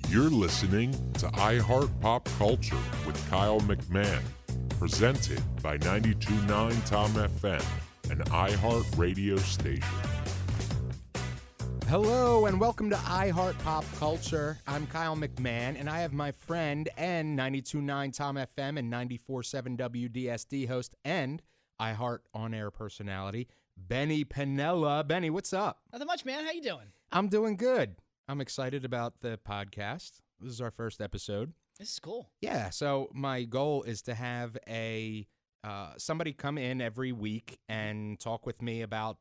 You're listening to iHeart Pop Culture with Kyle McMahon, presented by 92.9 Tom FM, an iHeart radio station. Hello and welcome to iHeart Pop Culture. I'm Kyle McMahon, and I have my friend and 92.9 Tom FM and 94.7 WDSD host and iHeart on-air personality, Benny Panella. Benny, what's up? Nothing much, man. How you doing? I'm doing good. I'm excited about the podcast. This is our first episode. This is cool. Yeah, so my goal is to have somebody come in every week and talk with me about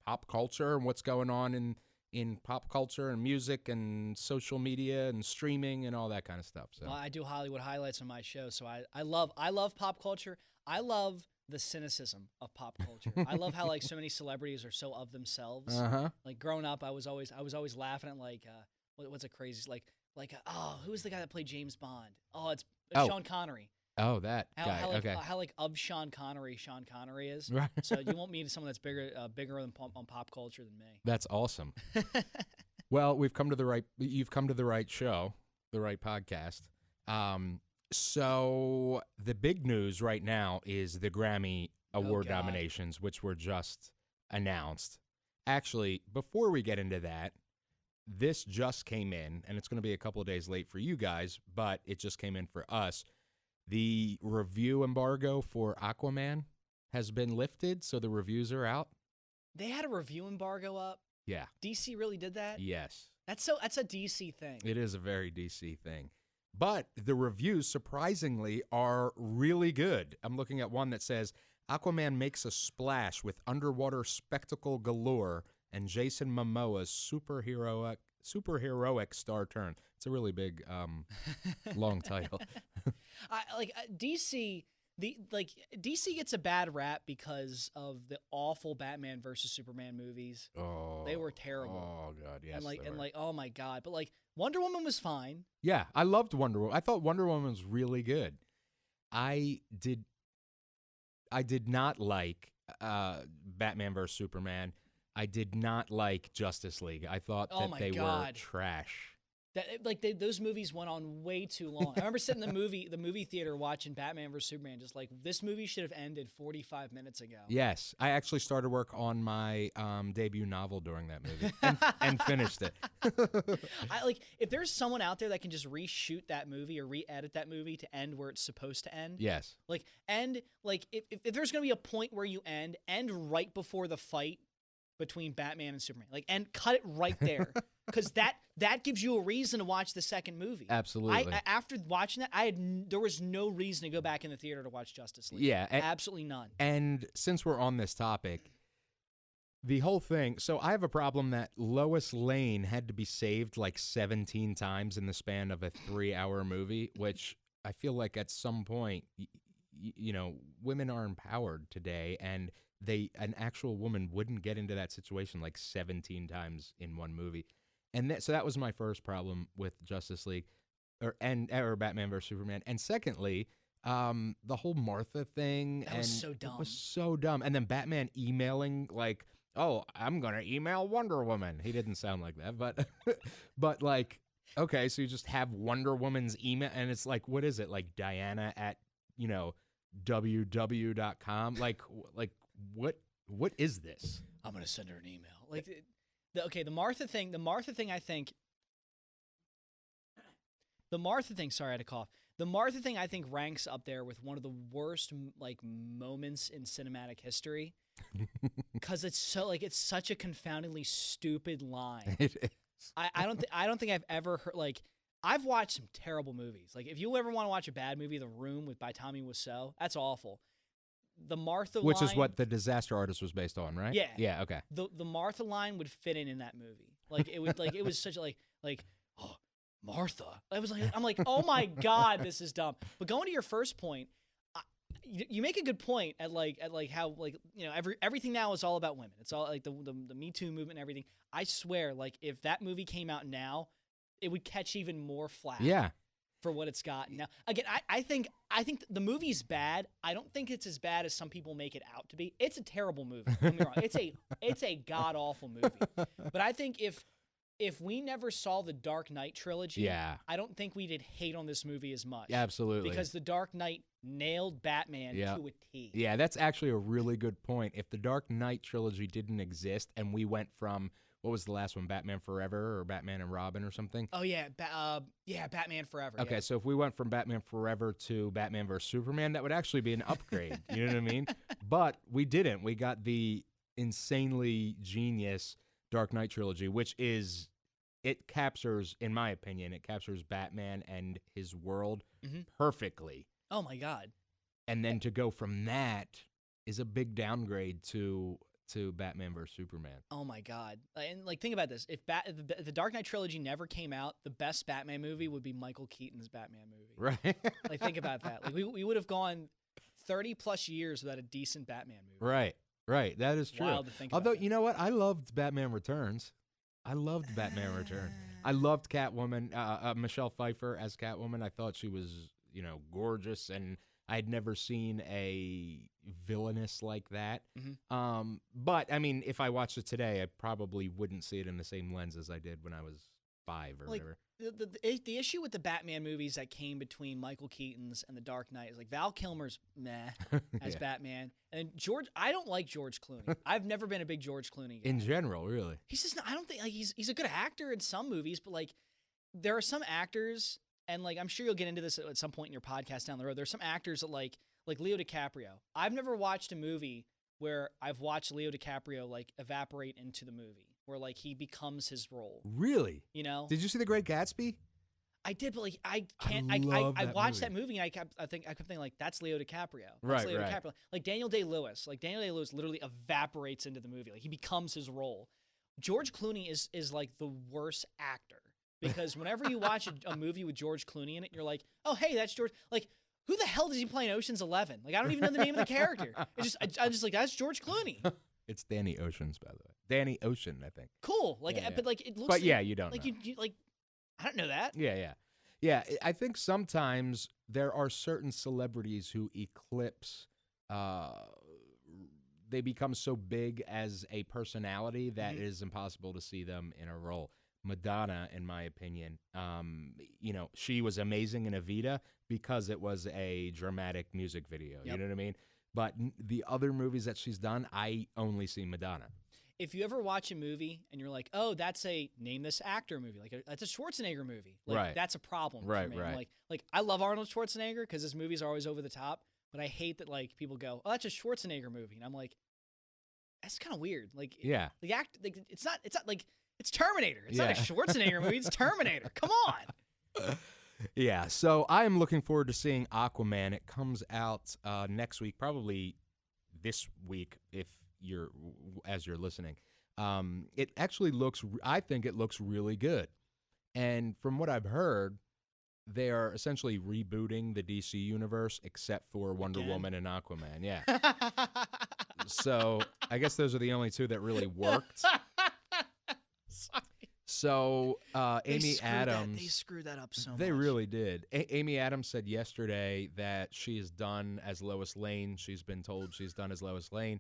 pop culture and what's going on in pop culture and music and social media and streaming and all that kind of stuff. So Well, I do Hollywood highlights on my show, so I love pop culture. I love the cynicism of pop culture. I love how like so many celebrities are so of themselves. Like growing up, I was always laughing at like what's a crazy who's the guy that played James Bond? Oh, it's Sean Connery. Oh, that guy. Okay. How like of Sean Connery is. Right. So you won't meet someone that's bigger than on pop culture than me. That's awesome. Well, you've come to the right show, the right podcast. So the big news right now is the Grammy Award nominations, which were just announced. Actually, before we get into that, this just came in, and it's going to be a couple of days late for you guys, but it just came in for us. The review embargo for Aquaman has been lifted, so the reviews are out. They had a review embargo up? Yeah. DC really did that? Yes. That's a DC thing. It is a very DC thing. But the reviews, surprisingly, are really good. I'm looking at one that says, Aquaman makes a splash with underwater spectacle galore and Jason Momoa's superheroic star turn. It's a really big, long title. DC gets a bad rap because of the awful Batman versus Superman movies. Oh, they were terrible. Oh God, yes. And oh my God, but like Wonder Woman was fine. Yeah, I loved Wonder Woman. I thought Wonder Woman was really good. I did not like Batman versus Superman. I did not like Justice League. I thought that they were trash. Those movies went on way too long. I remember sitting in the movie theater watching Batman vs Superman, just like this movie should have ended 45 minutes ago. Yes, I actually started work on my debut novel during that movie and finished it. If there's someone out there that can just reshoot that movie or re-edit that movie to end where it's supposed to end. Yes. If there's gonna be a point where you end right before the fight between Batman and Superman, and cut it right there, because that gives you a reason to watch the second movie. Absolutely. After watching that, there was no reason to go back in the theater to watch Justice League. Yeah, absolutely none. And since we're on this topic, the whole thing. So I have a problem that Lois Lane had to be saved like 17 times in the span of a 3-hour movie, which I feel like at some point, women are empowered today, and an actual woman wouldn't get into that situation like 17 times in one movie. And so that was my first problem with Justice League or Batman vs Superman. And secondly, the whole Martha thing was so dumb. It was so dumb. And then Batman emailing like, "Oh, I'm going to email Wonder Woman." He didn't sound like that, but like, okay, so you just have Wonder Woman's email, and it's like, what is it? Like Diana at, www.com? Like what is this? I'm gonna send her an email. The Martha thing. I think. The Martha thing. Sorry, I had a cough. The Martha thing, I think, ranks up there with one of the worst moments in cinematic history, because it's such a confoundingly stupid line. It is. I don't think I've ever heard I've watched some terrible movies. Like if you ever want to watch a bad movie, The Room by Tommy Wiseau, that's awful. The Martha line, which is what The Disaster Artist was based on, right? Yeah. Yeah. Okay. The Martha line would fit in that movie. It was such oh, Martha. I'm like, oh my God, this is dumb. But going to your first point, you make a good point at how everything now is all about women. It's all like the Me Too movement and everything. I swear, if that movie came out now, it would catch even more flack. Yeah. For what it's got now. Again, I think the movie's bad. I don't think it's as bad as some people make it out to be. It's a terrible movie. Don't get me wrong. It's a god awful movie. But I think if if we never saw the Dark Knight trilogy, Yeah. I don't think we did hate on this movie as much. Absolutely. Because the Dark Knight nailed Batman to a T. Yeah, that's actually a really good point. If the Dark Knight trilogy didn't exist and we went from, what was the last one, Batman Forever or Batman and Robin or something? Oh, yeah. Batman Forever. Okay, yeah. so if we went from Batman Forever to Batman vs. Superman, that would actually be an upgrade. You know what I mean? But we didn't. We got the insanely genius Dark Knight trilogy, which is, it captures, in my opinion, it captures Batman and his world perfectly. Oh, my God. And then to go from that is a big downgrade to Batman vs. Superman. Oh, my God. And, like, think about this. If the Dark Knight trilogy never came out, the best Batman movie would be Michael Keaton's Batman movie. Right. Like, think about that. Like, we would have gone 30-plus years without a decent Batman movie. Right. That is true. Wild to think Although, about that. you know what? I loved Batman Returns. I loved Batman Returns. I loved Catwoman, Michelle Pfeiffer as Catwoman. I thought she was, gorgeous, and I had never seen a villainess like that. But, I mean, if I watched it today, I probably wouldn't see it in the same lens as I did when I was 5 or whatever. The issue with the Batman movies that came between Michael Keaton's and The Dark Knight is like Val Kilmer's meh as Batman, and I don't like George Clooney. I've never been a big George Clooney guy. In general, really. He's just I don't think like he's a good actor in some movies, but like there are some actors, and like I'm sure you'll get into this at some point in your podcast down the road. There's some actors that like Leo DiCaprio. I've never watched a movie where I've watched Leo DiCaprio like evaporate into the movie, where like he becomes his role. Really? You know? Did you see The Great Gatsby? I did, but like I can't. I watched that movie and I kept thinking like that's Leo DiCaprio. That's Leo DiCaprio. Like Daniel Day-Lewis. Like Daniel Day-Lewis literally evaporates into the movie. Like he becomes his role. George Clooney is like the worst actor because whenever you watch a movie with George Clooney in it, you're like, oh hey, that's George. Like who the hell does he play in Ocean's 11? Like I don't even know the name of the character. I'm just like that's George Clooney. It's Danny Ocean's, by the way. Danny Ocean, I think. Cool. Like, Yeah. but like it looks. But yeah, you don't like know. you like. I don't know that. Yeah. I think sometimes there are certain celebrities who eclipse. They become so big as a personality that it is impossible to see them in a role. Madonna, in my opinion, she was amazing in Evita because it was a dramatic music video. Yep. You know what I mean? But the other movies that she's done, I only see Madonna. If you ever watch a movie and you're like, oh, that's a name this actor movie, like that's a Schwarzenegger movie, like Right. that's a problem Right, for me. right. I'm like I love Arnold Schwarzenegger because his movies are always over the top, but I hate that like people go, oh, that's a Schwarzenegger movie, and I'm like, that's kind of weird. Like, Yeah. the act, like it's not like it's Terminator. It's not a Schwarzenegger movie. It's Terminator. Come on. Yeah, so I am looking forward to seeing Aquaman. It comes out next week, probably this week as you're listening. It actually I think it looks really good. And from what I've heard, they are essentially rebooting the DC universe except for Wonder Woman and Aquaman. Yeah. So I guess those are the only two that really worked. Sorry. So Amy Adams, they screwed that up so much. They really did. Amy Adams said yesterday that she is done as Lois Lane. She's been told she's done as Lois Lane.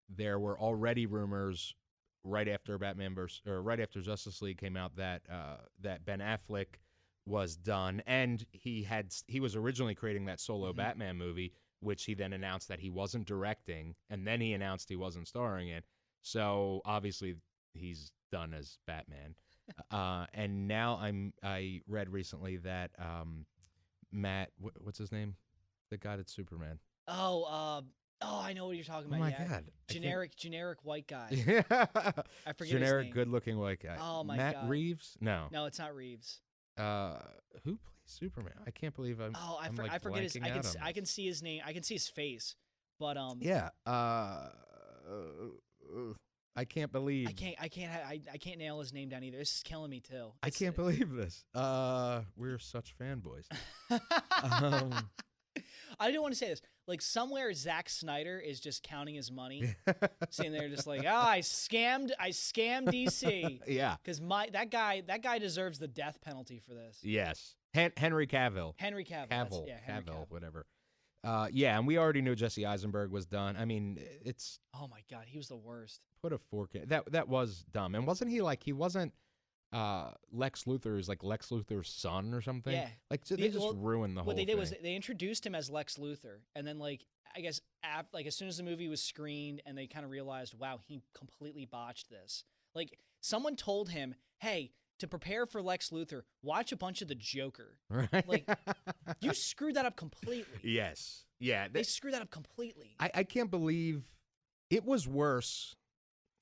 There were already rumors right after Justice League came out that Ben Affleck was done, and he was originally creating that solo Batman movie, which he then announced that he wasn't directing, and then he announced he wasn't starring in. So obviously he's done as Batman. And now I read recently that Matt, what's his name? The guy that's Superman. Oh, I know what you're talking about. Oh my yeah. God. Generic white guy. Yeah. I forget Generic, his name. good-looking white guy. Oh my Matt God. Reeves? No. No, it's not Reeves. Who plays Superman? I can't believe I'm. Oh, I'm I forget his. blanking out on I this. can see his name. I can see his face. But Yeah. I can't believe. I can't nail his name down either. This is killing me too. I can't believe this. We're such fanboys. I don't want to say this. Like somewhere, Zack Snyder is just counting his money, sitting there just like, I scammed DC. Yeah. Because that guy deserves the death penalty for this. Yes. Henry Cavill. Henry Cavill. Cavill. Henry Cavill. Whatever. Yeah, and we already knew Jesse Eisenberg was done. I mean, it's Oh my God, he was the worst. put a fork in. That was dumb. And wasn't he like he wasn't Lex Luthor is like Lex Luthor's son or something? Yeah. Like so they just ruined the whole What they did thing. was they introduced him as Lex Luthor, and then like I guess like as soon as the movie was screened, and they kind of realized, wow, he completely botched this. Like someone told him, hey, to prepare for Lex Luthor, watch a bunch of the Joker. Right? Like you screwed that up completely. Yes. Yeah. They screwed that up completely. I can't believe it was worse.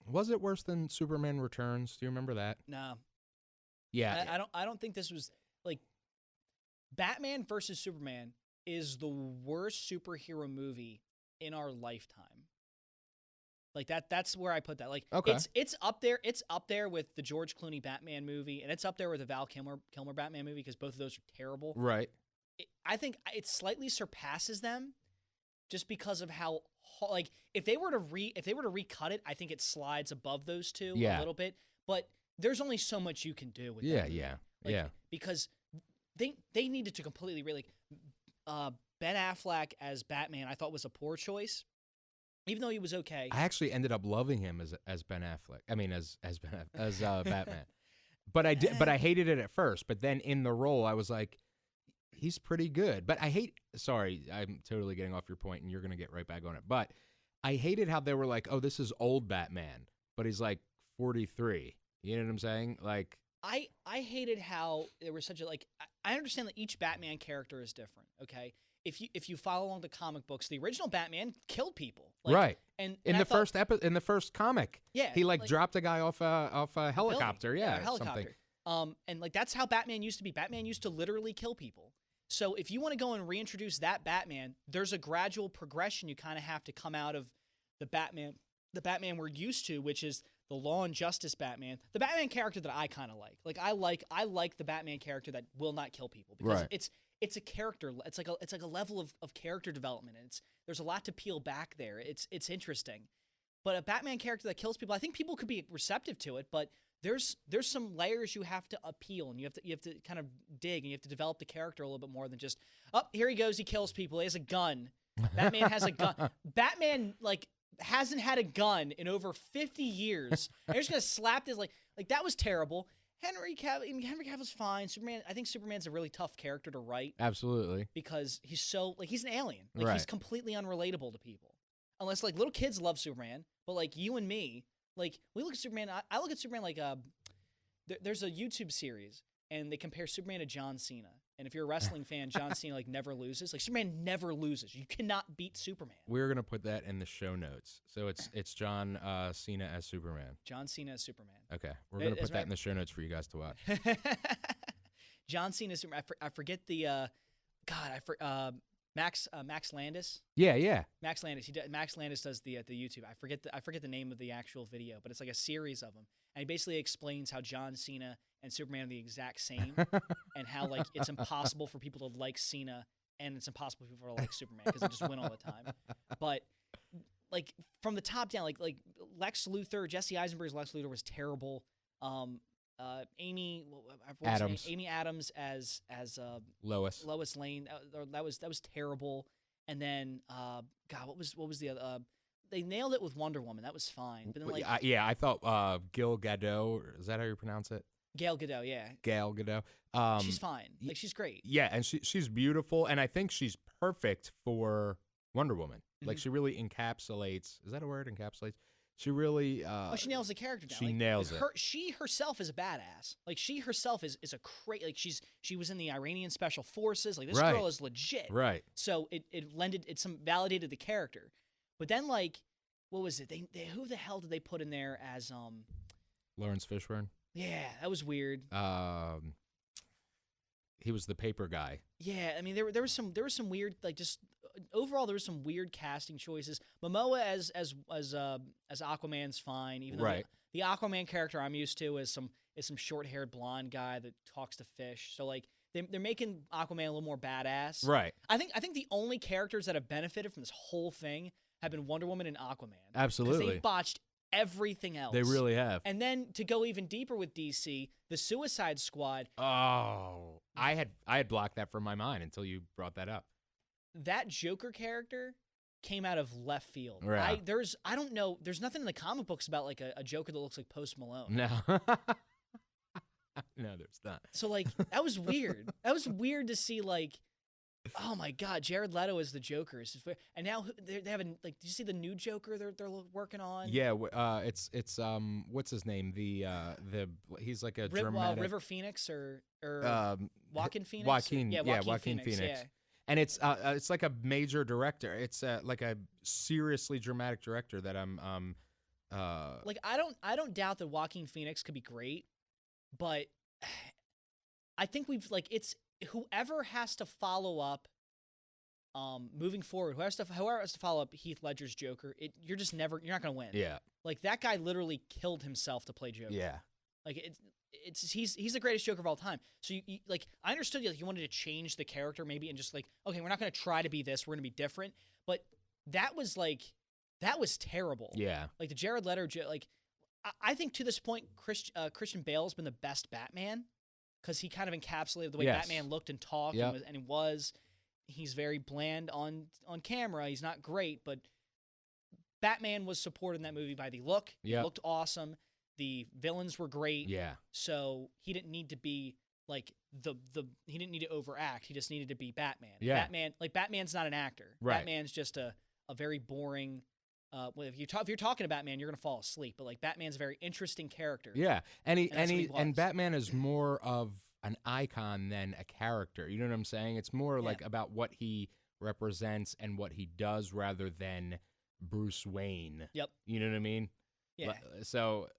Was it worse than Superman Returns? Do you remember that? No. Yeah. I don't think this was like Batman versus Superman is the worst superhero movie in our lifetime. Like that's where I put that. Like Okay. it's up there. It's up there with the George Clooney Batman movie, and it's up there with the Val Kilmer Batman movie because both of those are terrible. Right. I think it slightly surpasses them just because of how like if they were to recut it, I think it slides above those two a little bit, but there's only so much you can do with that movie. Like, because they needed to completely Ben Affleck as Batman I thought was a poor choice. Even though he was okay. I actually ended up loving him as Ben Affleck. I mean as Batman. But I hated it at first, but then in the role I was like he's pretty good. But sorry, I'm totally getting off your point and you're going to get right back on it. But I hated how they were like, "Oh, this is old Batman." But he's like 43. You know what I'm saying? Like I hated how there was such a like I understand that each Batman character is different, okay? If you follow along the comic books, the original Batman killed people. Like, right. And in the first comic. Yeah. He like dropped a guy off a helicopter. Building. Yeah. A helicopter. Something. And like that's how Batman used to be. Batman used to literally kill people. So if you want to go and reintroduce that Batman, there's a gradual progression you kind of have to come out of the Batman we're used to, which is the law and justice Batman, the Batman character that I kind of like. Like I like the Batman character that will not kill people because it's a character. It's like a level of character development. And there's a lot to peel back there. It's interesting, but a Batman character that kills people, I think people could be receptive to it, but there's some layers you have to appeal, and you have to kind of dig, and you have to develop the character a little bit more than just here he goes, he kills people, he has a gun. Batman has a gun. Batman like hasn't had a gun in over 50 years. And you're just gonna slap this like that was terrible. Henry Cavill's fine. Superman. I think Superman's a really tough character to write. Absolutely. Because he's so like he's an alien. Like he's completely unrelatable to people. Unless like little kids love Superman, but like you and me, like we look at Superman. I look at Superman like there's a YouTube series and they compare Superman to John Cena. And if you're a wrestling fan, John Cena like never loses. Like Superman never loses. You cannot beat Superman. We're gonna put that in the show notes. So it's John Cena as Superman. John Cena as Superman. Okay, we're gonna put that in the show notes for you guys to watch. John Cena as Superman. I forget the Max Landis. Yeah. Max Landis. Max Landis does the YouTube. I forget the name of the actual video, but it's like a series of them, and he basically explains how John Cena and Superman are the exact same, and how like it's impossible for people to like Cena, and it's impossible for people to like Superman because they just win all the time. But like from the top down, like Lex Luthor, Jesse Eisenberg's Lex Luthor was terrible. Amy Adams as Lois Lane. That was terrible. And then what was the other? They nailed it with Wonder Woman. That was fine. But then I thought Gal Gadot. Is that how you pronounce it? Gal Gadot, yeah. Gal Gadot. She's fine. Like she's great. Yeah, and she's beautiful, and I think she's perfect for Wonder Woman. Mm-hmm. Like she really encapsulates. Is that a word? Encapsulates. She really. She nails the character down. She nails it. She herself is a badass. Like she herself is a crazy. Like she was in the Iranian Special Forces. Like this girl is legit. Right. So it validated the character, but then like what was it? They who the hell did they put in there as Lawrence Fishburne. Yeah, that was weird. He was the paper guy. Yeah, I mean there was some weird like just overall there was some weird casting choices. Momoa as Aquaman's fine, even though the Aquaman character I'm used to is some short-haired blonde guy that talks to fish. So like they're making Aquaman a little more badass. Right. I think the only characters that have benefited from this whole thing have been Wonder Woman and Aquaman. Absolutely. Because they botched everything else. They really have. And then to go even deeper with DC, the Suicide Squad. Oh, I had blocked that from my mind until you brought that up. that Joker character came out of left field. Yeah. I don't know. There's nothing in the comic books about like a Joker that looks like Post Malone. No. No, there's not. So like that was weird. That was weird to see like, oh my God, Jared Leto is the Joker. And now they have like, did you see the new Joker they're working on? Yeah, it's what's his name? He's like a dramatic River Phoenix or Joaquin Phoenix. Joaquin Phoenix. Yeah. And it's like a major director. It's like a seriously dramatic director that I'm like I don't doubt that Joaquin Phoenix could be great, but I think it's whoever has to follow up moving forward, whoever has to follow up Heath Ledger's Joker, you're not going to win. Yeah. Like that guy literally killed himself to play Joker. Yeah. Like he's the greatest Joker of all time. So you like I understood you wanted to change the character maybe and just like, okay, we're not going to try to be this, we're going to be different, but that was terrible. Yeah. Like the Jared Leto like I think to this point Christian Bale's been the best Batman cuz he kind of encapsulated the way Batman looked and talked and he was he's very bland on camera. He's not great, but Batman was supported in that movie by the look. He looked awesome. The villains were great. Yeah. So he didn't need to be like he didn't need to overact. He just needed to be Batman. Yeah. Batman's not an actor. Right. Batman's just a very boring if you're talking to Batman, you're going to fall asleep, but like Batman's a very interesting character. Yeah. And Batman is more of an icon than a character. You know what I'm saying? It's more like about what he represents and what he does rather than Bruce Wayne. Yep. You know what I mean? Yeah. So,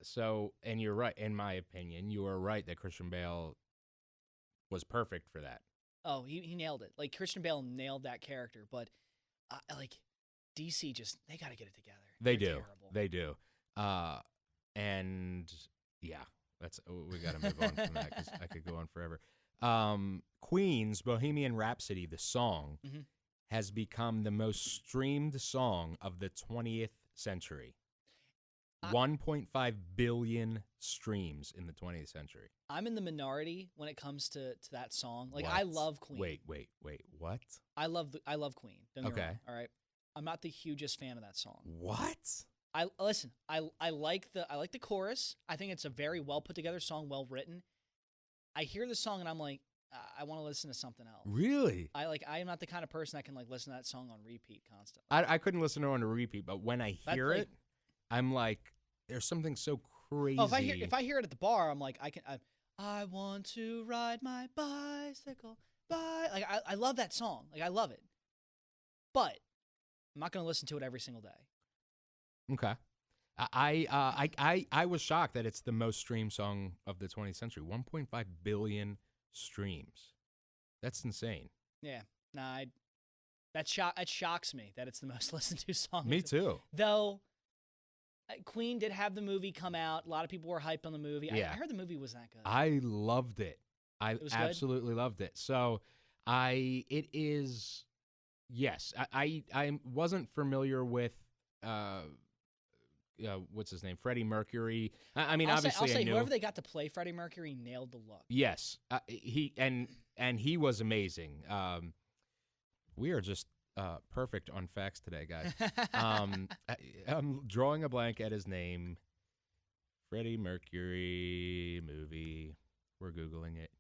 and you're right. In my opinion, you are right that Christian Bale was perfect for that. Oh, he nailed it. Like Christian Bale nailed that character, but like DC they got to get it together. They're do. Terrible. They do. And yeah, we got to move on from that because I could go on forever. Queen's Bohemian Rhapsody, the song, has become the most streamed song of the 20th century. 1.5 billion streams in the 20th century. I'm in the minority when it comes to that song. Like What? I love Queen. Wait. What? I love Queen. Don't get me Okay. wrong. All right. I'm not the hugest fan of that song. What? I like the chorus. I think it's a very well put together song, well written. I hear the song and I'm like, I want to listen to something else. Really? I am not the kind of person that can like listen to that song on repeat constantly. I couldn't listen to it on a repeat, but when I hear it, I'm like, there's something so crazy. Oh, if I hear it at the bar, I'm like, I want to ride my bicycle by. Like I love that song. Like I love it, but I'm not going to listen to it every single day. Okay. I was shocked that it's the most streamed song of the 20th century. 1.5 billion streams. That's insane. Yeah. Nah, that shocks me that it's the most listened to song. Me too. Though Queen did have the movie come out. A lot of people were hyped on the movie. Yeah. I heard the movie was that good. I loved it. I was absolutely loved it. So it is, yes. I wasn't familiar with what's his name, Freddie Mercury. I mean, obviously, I'll say I knew. whoever they got to play Freddie Mercury nailed the look. Yes, he was amazing. We are just perfect on facts today, guys. I'm drawing a blank at his name. Freddie Mercury movie. We're Googling it.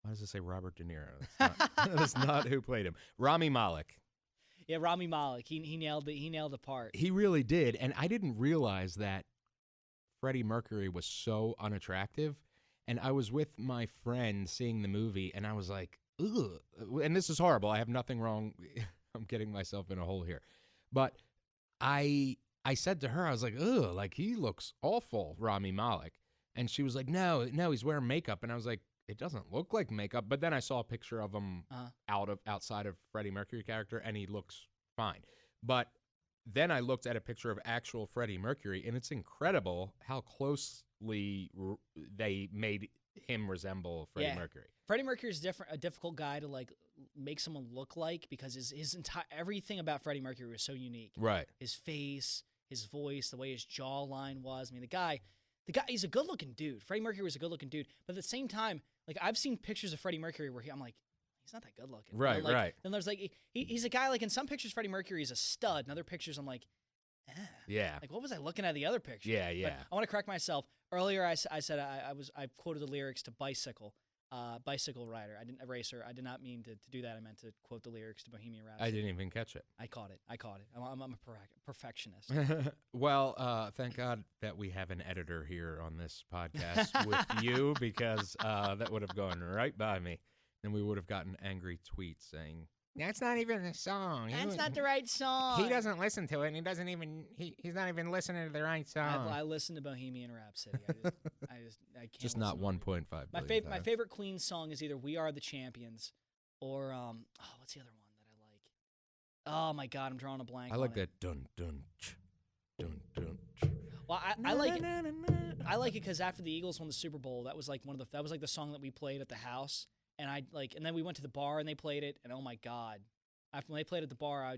Why does it say Robert De Niro? That's not who played him. Rami Malek. Yeah, Rami Malek. He nailed the part. He really did, and I didn't realize that Freddie Mercury was so unattractive. And I was with my friend seeing the movie, and I was like, ugh. And this is horrible. I have nothing wrong. I'm getting myself in a hole here. But I said to her, I was like, ugh, like he looks awful, Rami Malek. And she was like, no, he's wearing makeup. And I was like, it doesn't look like makeup. But then I saw a picture of him outside of Freddie Mercury character, and he looks fine. But then I looked at a picture of actual Freddie Mercury, and it's incredible how closely they made him resemble Freddie Mercury. Freddie Mercury is a difficult guy to like make someone look like because his entire everything about Freddie Mercury was so unique. Right. His face, his voice, the way his jawline was. I mean, the guy the guy, he's a good-looking dude. Freddie Mercury was a good-looking dude, but at the same time, like I've seen pictures of Freddie Mercury where I'm like, he's not that good-looking. Right, like, right. Then there's like he's a guy like in some pictures Freddie Mercury is a stud, in other pictures I'm like, Yeah. like what was I looking at the other picture? Yeah, But yeah. I want to correct myself. Earlier I said I quoted the lyrics to Bicycle Rider. I didn't Racer. I did not mean to do that. I meant to quote the lyrics to Bohemian Rhapsody. I didn't even catch it. I caught it. I'm a perfectionist. Well, thank God that we have an editor here on this podcast with you, because that would have gone right by me. And we would have gotten angry tweets saying, that's not even a song. That's not the right song. He doesn't listen to it, and he's not even listening to the right song. I listened to Bohemian Rhapsody. I can't. Just not 1.5 billion. My favorite Queen song is either "We Are the Champions" or what's the other one that I like? Oh my God, I'm drawing a blank. I like on it. that dun dun ch, dun dun ch. Well, I like it. I like it because after the Eagles won the Super Bowl, that was like the song that we played at the house. And and then we went to the bar and they played it, and oh my God, after when they played at the bar, I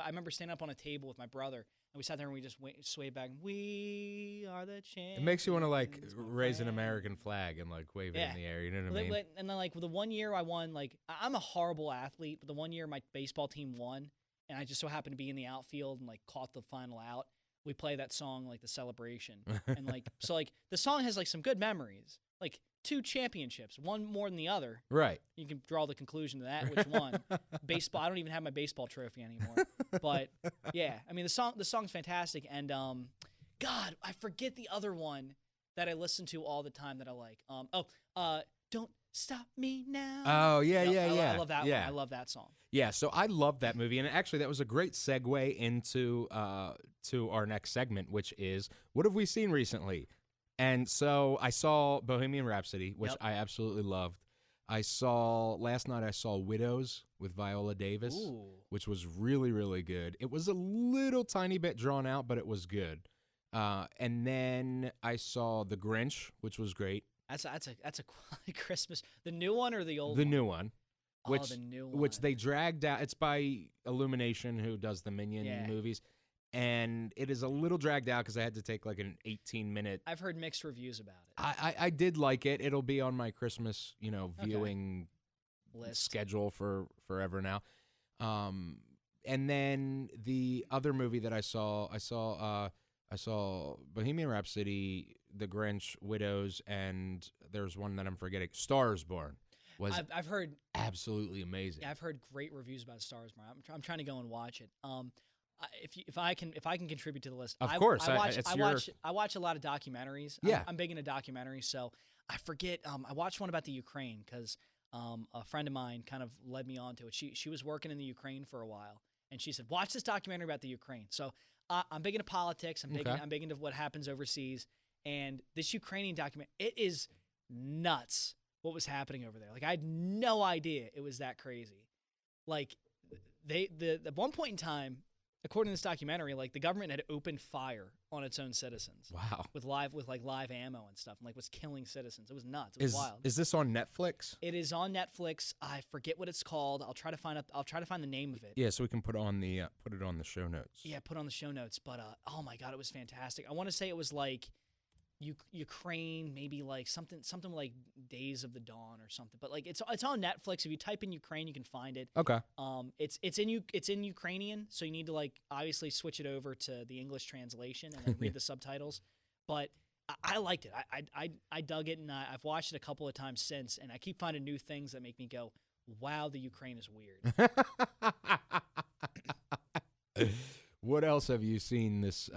remember standing up on a table with my brother, and we sat there and we just swayed back. We are the champions. It makes you want to like raise an American flag and like wave it in the air. You know what I mean? And then like the one year I won, like I'm a horrible athlete, but the one year my baseball team won, and I just so happened to be in the outfield and like caught the final out. We play that song like the celebration, and like so like the song has like some good memories, like 2 championships, one more than the other. Right. You can draw the conclusion to that, which one. Baseball, I don't even have my baseball trophy anymore. But yeah, I mean the song's fantastic, and God, I forget the other one that I listen to all the time that I like. Don't Stop Me Now. Oh, yeah, Yep, yeah. I love that yeah. one. I love that song. Yeah, so I love that movie, and actually that was a great segue into to our next segment, which is what have we seen recently? And so I saw Bohemian Rhapsody, which I absolutely loved. Last night I saw Widows with Viola Davis, which was really, really good. It was a little tiny bit drawn out, but it was good. And then I saw The Grinch, which was great. That's a Christmas. The new one or the old one? The new one. The new one. Which they dragged out. It's by Illumination, who does the Minion movies. And it is a little dragged out because I had to take like an 18-minute. I've heard mixed reviews about it. I did like it. It'll be on my Christmas, viewing list schedule for forever now. And then the other movie that I saw Bohemian Rhapsody, The Grinch, Widows, and there's one that I'm forgetting. Stars Born was I've heard absolutely amazing. Yeah, I've heard great reviews about Stars Born. I'm trying to go and watch it. If I can contribute to the list, of course. I watch a lot of documentaries. Yeah. I'm big into documentaries, so I forget. I watched one about the Ukraine because a friend of mine kind of led me on to it. She was working in the Ukraine for a while, and she said, "Watch this documentary about the Ukraine." So I'm big into politics. I'm big into what happens overseas, and this Ukrainian document, it is nuts what was happening over there. Like I had no idea it was that crazy. Like at one point in time, according to this documentary, like the government had opened fire on its own citizens. Wow. With live ammo and stuff, and like was killing citizens. It was nuts. It was wild. Is this on Netflix? It is on Netflix. I forget what it's called. I'll try to find the name of it. Yeah, so we can put it on the show notes. Yeah, put on the show notes. But oh my God, it was fantastic. I want to say it was like Ukraine, maybe like something like Days of the Dawn or something. But like it's on Netflix. If you type in Ukraine, you can find it. Okay. It's in Ukrainian, so you need to like obviously switch it over to the English translation and then read the subtitles. But I liked it. I dug it, and I've watched it a couple of times since, and I keep finding new things that make me go, "Wow, the Ukraine is weird." What else have you seen this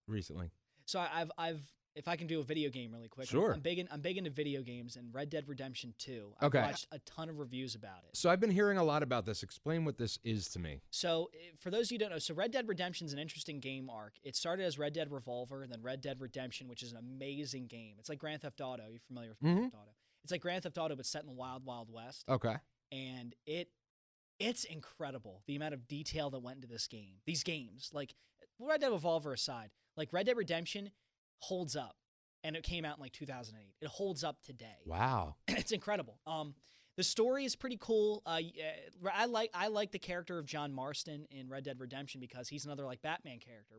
recently? So I've if I can do a video game really quick. Sure. I'm big into video games, and Red Dead Redemption 2. I've Okay. watched a ton of reviews about it. So I've been hearing a lot about this. Explain what this is to me. So for those of you who don't know, so Red Dead Redemption is an interesting game arc. It started as Red Dead Revolver, and then Red Dead Redemption, which is an amazing game. It's like Grand Theft Auto. You're familiar with Grand Theft Auto? It's like Grand Theft Auto, but set in the wild, wild west. Okay. And it's incredible, the amount of detail that went into these games. Like, Red Dead Revolver aside, like Red Dead Redemption holds up, and it came out in like 2008. It holds up today. Wow. It's incredible. The story is pretty cool. I like the character of John Marston in Red Dead Redemption because he's another like Batman character.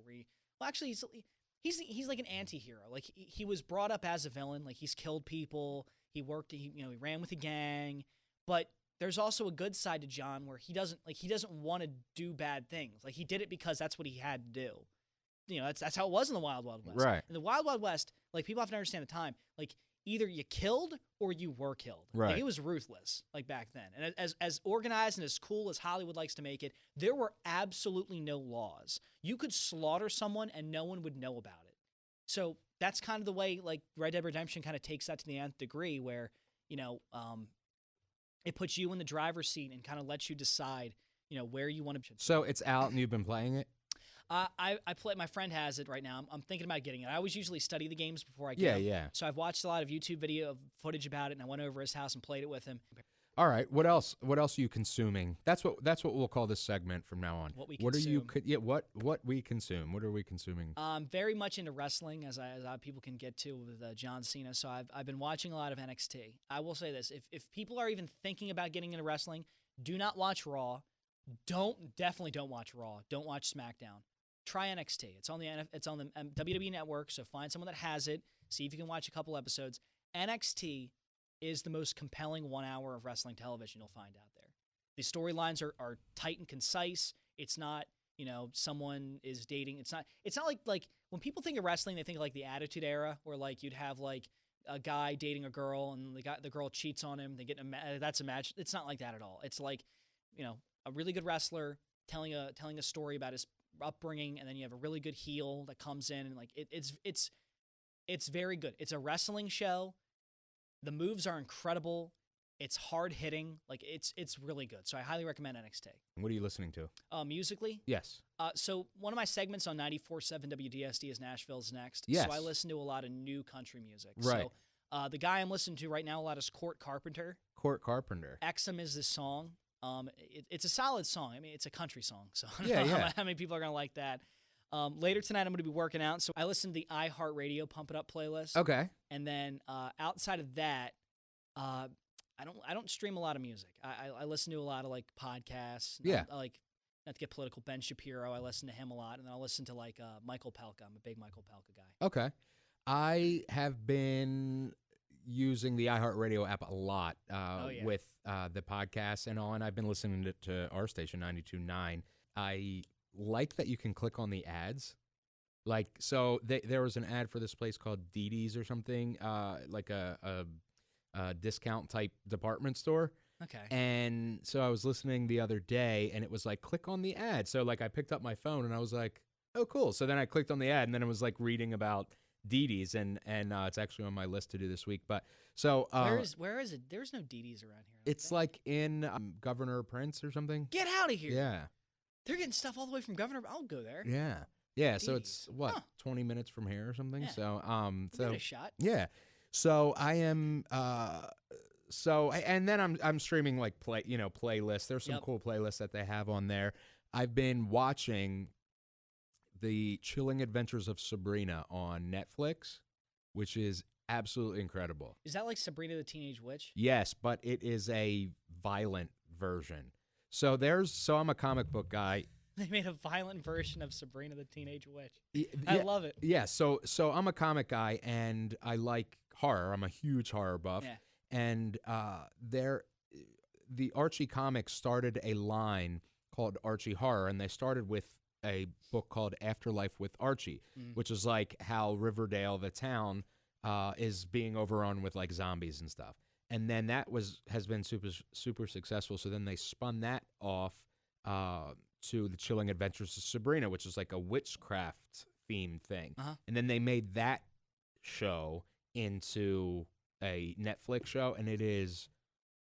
he's like an anti-hero. Like he was brought up as a villain. Like he's killed people. He worked. He ran with a gang. But there's also a good side to John where he doesn't want to do bad things. Like he did it because that's what he had to do. That's how it was in the Wild Wild West. Right. In the Wild Wild West, like people have to understand the time. Like either you killed or you were killed. Right. Like, it was ruthless, like back then. And as organized and as cool as Hollywood likes to make it, there were absolutely no laws. You could slaughter someone and no one would know about it. So that's kind of the way like Red Dead Redemption kind of takes that to the nth degree, where it puts you in the driver's seat and kind of lets you decide where you want to. So it's out and you've been playing it? I play. My friend has it right now. I'm thinking about getting it. I always usually study the games before I get them. Yeah. So I've watched a lot of YouTube video footage about it, and I went over his house and played it with him. All right. What else? What else are you consuming? That's what we'll call this segment from now on. What we What are you? consume. What we consume? What are we consuming? Very much into wrestling, as people can get to with John Cena. So I've been watching a lot of NXT. I will say this: if people are even thinking about getting into wrestling, do not watch Raw. Definitely don't watch Raw. Don't watch SmackDown. Try NXT. It's on the WWE Network, so find someone that has it. See if you can watch a couple episodes. NXT is the most compelling 1 hour of wrestling television you'll find out there. The storylines are tight and concise. It's not, someone is dating. It's not like when people think of wrestling, they think of like the Attitude Era, where like you'd have like a guy dating a girl and the girl cheats on him. They get that's a match. It's not like that at all. It's like, a really good wrestler telling a story about his upbringing, and then you have a really good heel that comes in, and like it's very good. It's a wrestling show. The moves are incredible. It's hard hitting. Like it's really good. So I highly recommend NXT. What are you listening to? Musically? Yes. So one of my segments on 94.7 WDSD is Nashville's Next. Yes. So I listen to a lot of new country music. Right. So the guy I'm listening to right now a lot is Court Carpenter. Court Carpenter. Exum is this song. It's a solid song. I mean, it's a country song, so I don't know how many people are going to like that. Later tonight, I'm going to be working out, so I listen to the iHeart Radio Pump It Up playlist. Okay. And then outside of that, I don't stream a lot of music. I listen to a lot of like podcasts. Yeah. I like, not to get political, Ben Shapiro. I listen to him a lot, and then I'll listen to like Michael Pelka. I'm a big Michael Pelka guy. Okay. I have been using the iHeartRadio app a lot with the podcasts and all, and I've been listening to our station, 92.9. I like that you can click on the ads. Like, so there was an ad for this place called DD's or something, like a discount-type department store. Okay. And so I was listening the other day, and it was like, click on the ad. So, like, I picked up my phone, and I was like, oh, cool. So then I clicked on the ad, and then it was, like, reading about DD's, and it's actually on my list to do this week. But so where is it? There's no DD's around here. It's like in Governor Prince or something. Get out of here! Yeah, they're getting stuff all the way from Governor. I'll go there. Yeah. So it's DD's. 20 minutes from here or something. Yeah. So Give it a shot. Yeah. So I am and then I'm streaming like playlists. There's some cool playlists that they have on there. I've been watching The Chilling Adventures of Sabrina on Netflix, which is absolutely incredible. Is that like Sabrina the Teenage Witch? Yes, but it is a violent version. So I'm a comic book guy. They made a violent version of Sabrina the Teenage Witch. I love it. Yeah, so I'm a comic guy, and I like horror. I'm a huge horror buff. Yeah. And the Archie Comics started a line called Archie Horror, and they started with a book called Afterlife with Archie, which is like how Riverdale, the town, is being overrun with like zombies and stuff. And then that has been super successful. So then they spun that off to The Chilling Adventures of Sabrina, which is like a witchcraft themed thing. Uh-huh. And then they made that show into a Netflix show, and it is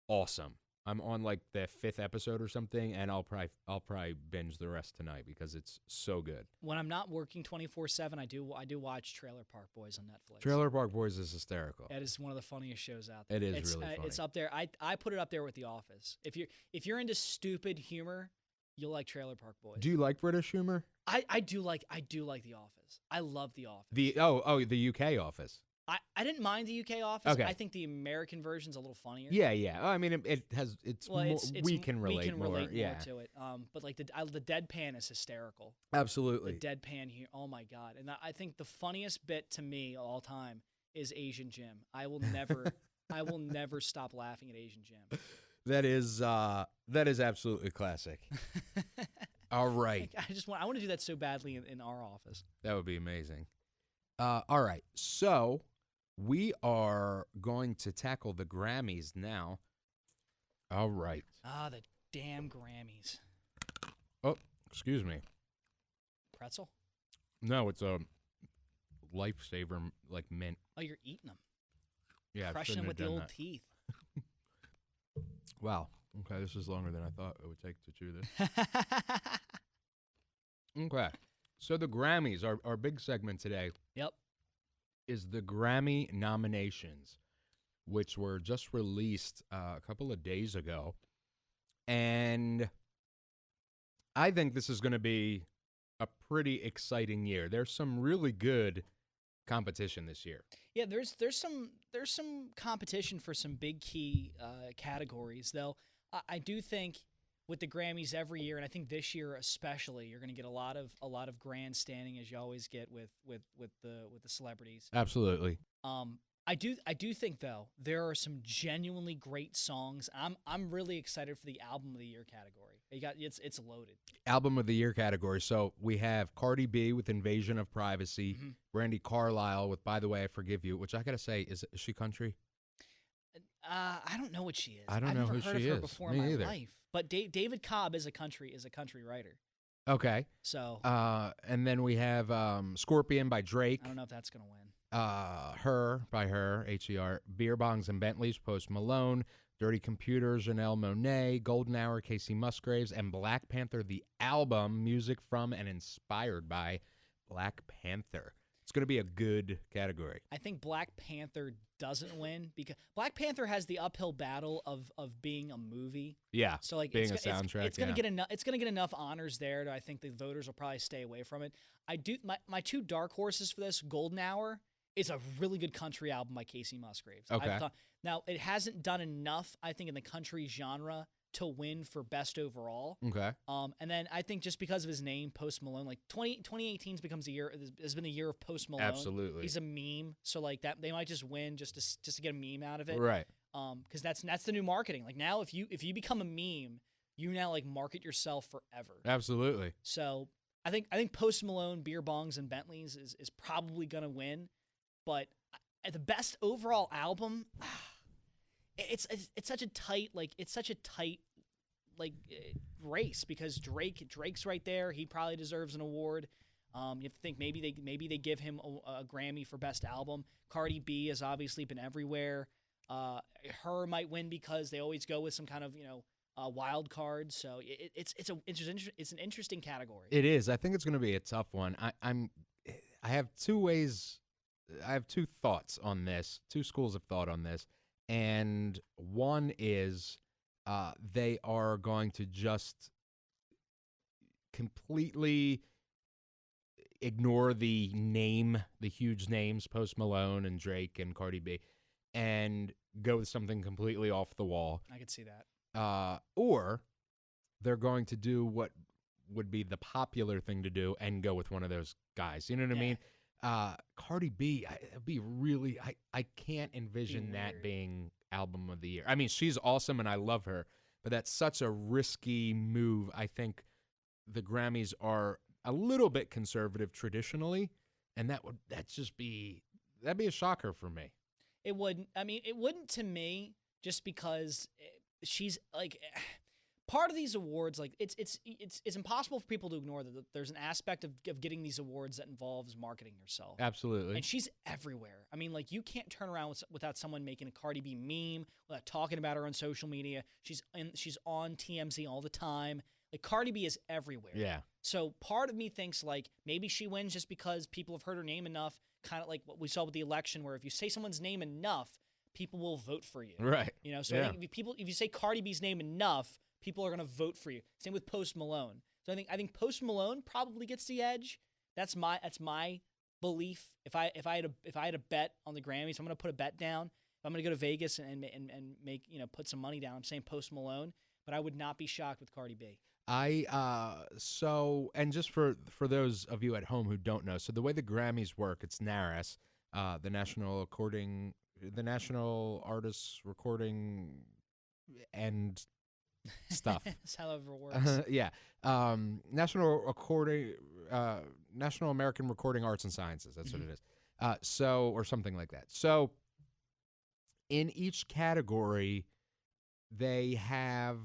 awesome. I'm on like the 5th episode or something, and I'll probably binge the rest tonight because it's so good. When I'm not working 24/7, I do watch Trailer Park Boys on Netflix. Trailer Park Boys is hysterical. That is one of the funniest shows out there. It is really funny. It's up there. I put it up there with The Office. If you're into stupid humor, you'll like Trailer Park Boys. Do you like British humor? I do like The Office. I love The Office. The UK Office. I didn't mind the UK Office. Okay. I think the American version's a little funnier. Yeah. I mean, we can relate more. Yeah, to it. But like the deadpan is hysterical. absolutely. The deadpan here, oh my god! And I think the funniest bit to me of all time is Asian Jim. I will never stop laughing at Asian Jim. That is absolutely classic. All right, I want to do that so badly in our office. that would be amazing. All right, so we are going to tackle the Grammys now. All right. Ah, the damn Grammys. Oh, excuse me. Pretzel? No, it's a lifesaver, like mint. Oh, you're eating them. Yeah, I Crushing shouldn't them with have the done old that. teeth. Wow. Okay, this is longer than I thought it would take to chew this. Okay. So the Grammys, our big segment today, Yep. is the Grammy nominations, which were just released a couple of days ago. And I think this is going to be a pretty exciting year. There's some really good competition this year. Yeah, there's some competition for some big key categories, though. I do think with the Grammys every year, and I think this year especially, you're going to get a lot of grandstanding as you always get with the celebrities. Absolutely. I do think though there are some genuinely great songs. I'm really excited for the album of the year category. It's loaded. Album of the year category. So we have Cardi B with Invasion of Privacy, Brandy Carlisle with By the Way I Forgive You, which I gotta say, is she country? I don't know what she is. I don't I've know never who heard she of her is. before Me in my either. life. But David Cobb is a country writer. Okay. So And then we have Scorpion by Drake. I don't know if that's gonna win. Her by Her, H-E-R, Beer Bongs and Bentleys, Post Malone, Dirty Computer, Janelle Monáe, Golden Hour, Casey Musgraves, and Black Panther, the album, music from and inspired by Black Panther. It's going to be a good category. I think Black Panther doesn't win because Black Panther has the uphill battle of being a movie. Yeah, So like being it's, a soundtrack. it's gonna get enough. It's gonna get enough honors there. I think the voters will probably stay away from it. I do my two dark horses for this. Golden Hour is a really good country album by Casey Musgraves. Okay. Now it hasn't done enough, I think, in the country genre to win for best overall. Okay. And then I think just because of his name, Post Malone, like 2018 has been the year of Post Malone. Absolutely. He's a meme, so like that they might just win just to get a meme out of it. Right. Because that's the new marketing. Like now, if you become a meme, you now like market yourself forever. Absolutely. So I think Post Malone, Beer Bongs, and Bentleys is probably gonna win, but at the best overall album, it's such a tight race because Drake's right there. He probably deserves an award. You have to think maybe they give him a Grammy for best album. Cardi B has obviously been everywhere. Her might win because they always go with some kind of wild card. So it's an interesting category. It is. I think it's going to be a tough one. I have two ways. I have two thoughts on this. Two schools of thought on this, and one is they are going to just completely ignore the huge names, Post Malone and Drake and Cardi B, and go with something completely off the wall. I could see that. Or they're going to do what would be the popular thing to do and go with one of those guys. You know what I mean? Cardi B, I can't envision that being album of the year. I mean, she's awesome and I love her, but that's such a risky move. I think the Grammys are a little bit conservative traditionally, and that'd be a shocker for me. It wouldn't. I mean, it wouldn't to me, just because she's like part of these awards. Like it's impossible for people to ignore that there's an aspect of getting these awards that involves marketing yourself. Absolutely. And she's everywhere. I mean, like you can't turn around without someone making a Cardi B meme, without talking about her on social media. She's on TMZ all the time. Like Cardi B is everywhere. Yeah. So part of me thinks like maybe she wins just because people have heard her name enough, kind of like what we saw with the election, where if you say someone's name enough, people will vote for you. Right. So I think if you say Cardi B's name enough, people are going to vote for you. Same with Post Malone. So I think Post Malone probably gets the edge. That's my belief. If I had a bet on the Grammys, I'm gonna put a bet down. If I'm gonna go to Vegas and make put some money down, I'm saying Post Malone, but I would not be shocked with Cardi B. And just for those of you at home who don't know, so the way the Grammys work, it's NARAS, the National Artists Recording and stuff. That's however it works. Yeah. National American Recording Arts and Sciences. That's what it is. Or something like that. So in each category, you have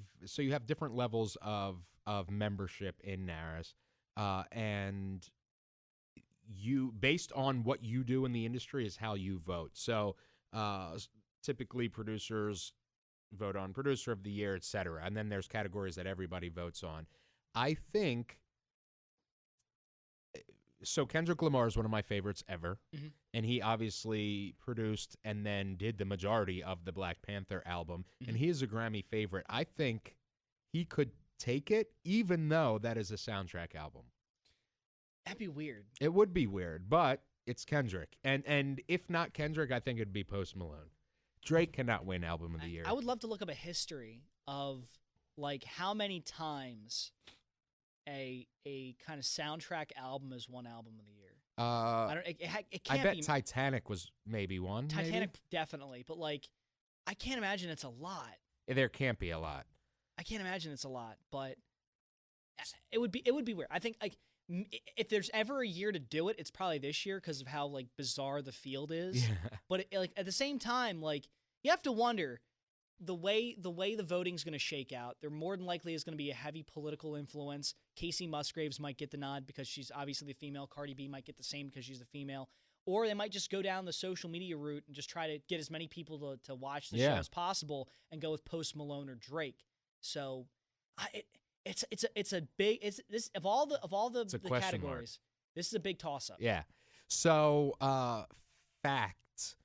different levels of membership in NARAS, and you, based on what you do in the industry, is how you vote. So typically producers vote on Producer of the Year, etc. And then there's categories that everybody votes on. I think so. Kendrick Lamar is one of my favorites ever, and he obviously produced and then did the majority of the Black Panther album, and he is a Grammy favorite. I think he could take it, even though that is a soundtrack album. That'd be weird. It would be weird, but it's Kendrick, and if not Kendrick, I think it'd be Post Malone. Drake cannot win Album of the Year. I would love to look up a history of like how many times a kind of soundtrack album is one Album of the Year. I don't. It can't. I bet be, Titanic was maybe one. Titanic definitely, but like I can't imagine it's a lot. There can't be a lot. I can't imagine it's a lot, but it would be weird. I think like if there's ever a year to do it, it's probably this year because of how like bizarre the field is. Yeah. But like at the same time, like you have to wonder the way the voting's going to shake out. There more than likely is going to be a heavy political influence. Casey Musgraves might get the nod because she's obviously the female. Cardi B might get the same because she's the female. Or they might just go down the social media route and just try to get as many people to watch the show as possible and go with Post Malone or Drake. So, it's a big this of all the categories. This is a big toss up. Yeah. So, fact: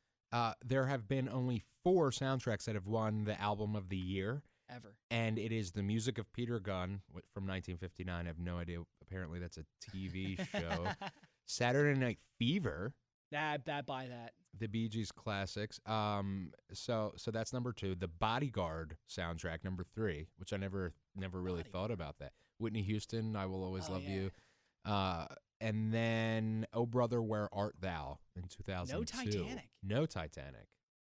there have been only 4 soundtracks that have won the Album of the Year ever, and it is The Music of Peter Gunn from 1959. I have no idea. Apparently, that's a TV show. Saturday Night Fever. I buy that. The Bee Gees classics. So that's number 2. The Bodyguard soundtrack, number 3, which I never really thought about that. Whitney Houston, I Will Always Love You. And then Oh Brother, Where Art Thou in 2002. No Titanic.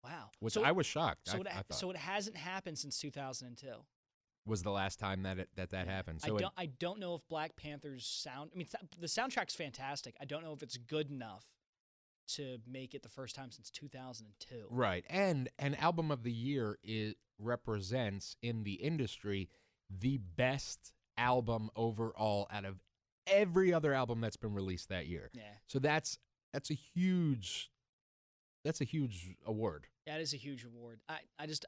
Wow. Which I was shocked. I thought. So it hasn't happened since 2002. Was the last time that happened. So I don't know if Black Panther's sound. I mean, the soundtrack's fantastic. I don't know if it's good enough to make it the first time since 2002. Right. And an Album of the Year represents in the industry the best album overall out of every other album that's been released that year. Yeah. So that's a huge award. That is a huge award. I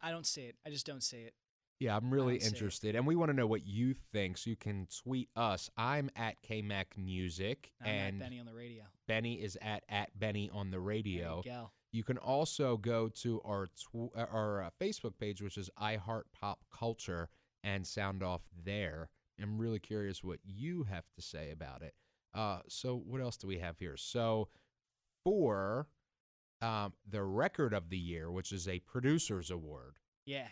don't see it. I just don't see it. Yeah, I'm really interested, and we want to know what you think, so you can tweet us. I'm at KMac Music, and at Benny on the Radio. Benny is at Benny on the Radio. There you go. You can also go to our Facebook page, which is iHeart Pop Culture, and sound off there. I'm really curious what you have to say about it. So what else do we have here? So for the Record of the Year, which is a Producer's Award. Yeah.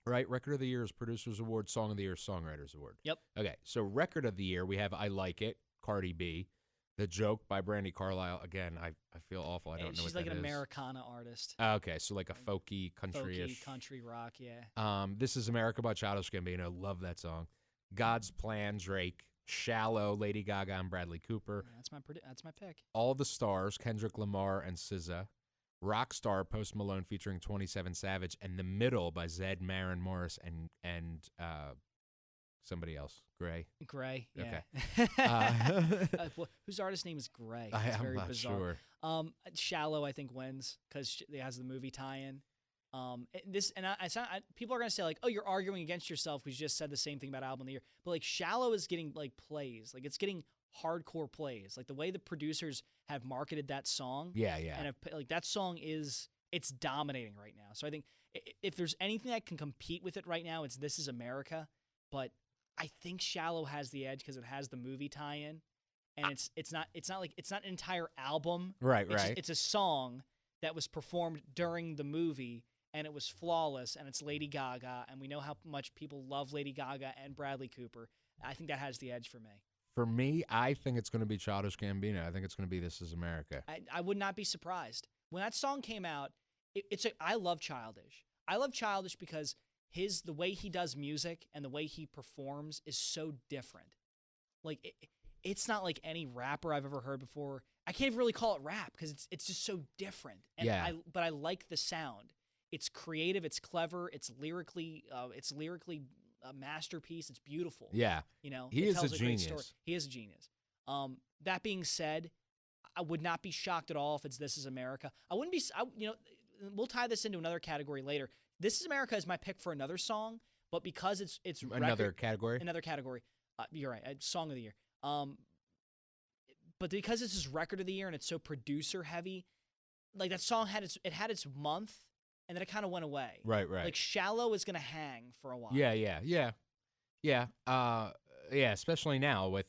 Right? Record of the Year is Producer's Award, Song of the Year, Songwriter's Award. Yep. Okay, so Record of the Year, we have I Like It, Cardi B. The Joke by Brandy Carlisle. Again, I feel awful. I don't know what that is. She's like an Americana artist. Okay, so like a folky, country-ish. Folky, country rock, yeah. This is America by Childish Gambino. Love that song. God's Plan, Drake. Shallow, Lady Gaga and Bradley Cooper. Yeah, that's my pick. All the Stars, Kendrick Lamar and SZA. Rockstar, Post Malone featuring 27 Savage, and The Middle by Zed, Maren Morris, and somebody else, Gray. Gray, yeah. Okay. Whose artist name is Gray? I'm very not bizarre. sure. Shallow, I think, wins because it has the movie tie-in. People are gonna say like, oh, you're arguing against yourself. We just said the same thing about Album of the Year, but like Shallow is getting like plays, like it's getting hardcore plays, like the way the producers have marketed that song. Yeah. And like that song it's dominating right now. So I think if there's anything that can compete with it right now, it's This Is America. But I think Shallow has the edge because it has the movie tie-in, and it's not an entire album. Right, It's right. it's a song that was performed during the movie, and it was flawless, and it's Lady Gaga, and we know how much people love Lady Gaga and Bradley Cooper. I think that has the edge for me. For me, I think it's going to be Childish Gambino. I think it's going to be This Is America. I would not be surprised. When that song came out, I love Childish. I love Childish because the way he does music and the way he performs is so different. Like it's not like any rapper I've ever heard before. I can't even really call it rap because it's just so different. And Yeah. But I like the sound. It's creative. It's clever. It's lyrically a masterpiece. It's beautiful. Yeah. He it is tells a great genius. story. He is a genius. That being said, I would not be shocked at all if it's This Is America. I wouldn't be. We'll tie this into another category later. This Is America is my pick for another song, but because it's Another category? Another category. You're right. Song of the year. But because this is record of the year and it's so producer heavy, like that song had its month and then it kind of went away. Right, right. Like Shallow is gonna hang for a while. Yeah. Especially now with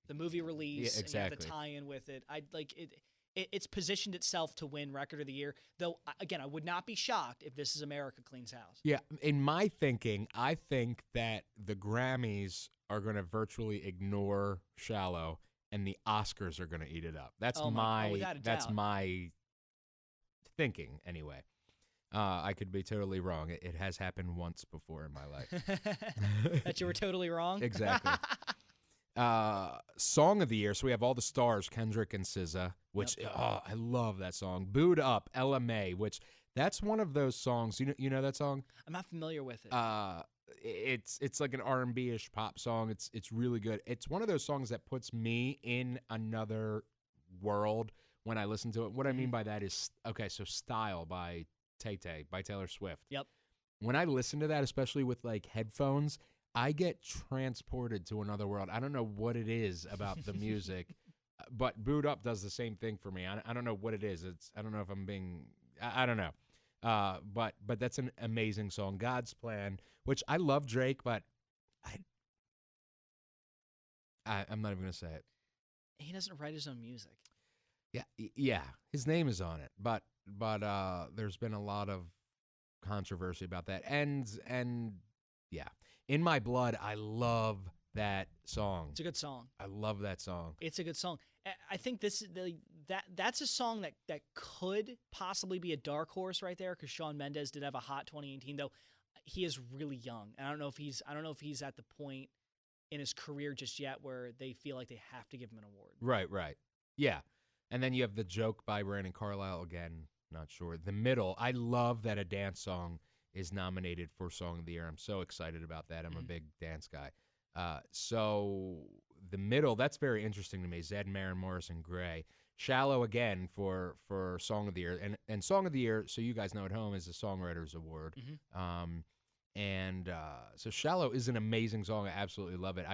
The movie release, Yeah, exactly. and you have the tie-in with it. I like it. It's positioned itself to win record of the year. Though again, I would not be shocked if This Is America cleans house. Yeah, in my thinking, I think that the Grammys are going to virtually ignore Shallow, and the Oscars are going to eat it up. That's without a doubt. my thinking, anyway. I could be totally wrong. It has happened once before in my life. That you were totally wrong. Exactly. Song of the year. So we have all the stars, Kendrick and SZA, which I love that song. Booed Up, LMA, which that's one of those songs. You know that song? I'm not familiar with it. It's like an R&B-ish pop song. It's really good. It's one of those songs that puts me in another world when I listen to it. What I mean by that is, so Style by Tay-Tay, by Taylor Swift. Yep. When I listen to that, especially with like headphones, I get transported to another world. I don't know what it is about the music, but Boot Up does the same thing for me. I don't know what it is. I don't know if I'm being, I don't know. But that's an amazing song. God's Plan, which I love Drake, but I'm not even going to say it. He doesn't write his own music. Yeah. His name is on it, but there's been a lot of controversy about that. And yeah. In My Blood, I love that song. It's a good song. I love that song. It's a good song. I think that's a song that could possibly be a dark horse right there because Shawn Mendes did have a hot 2018, though he is really young. And I don't know if he's at the point in his career just yet where they feel like they have to give him an award. Right. Yeah. And then you have The Joke by Brandon Carlisle again. Not sure. The Middle. I love that a dance song is nominated for Song of the Year. I'm so excited about that. I'm a big dance guy. So The Middle, that's very interesting to me. Zed, Maren, Morrison, Gray. Shallow again for Song of the Year. And Song of the Year, so you guys know at home, is a Songwriters Award. So Shallow is an amazing song. I absolutely love it.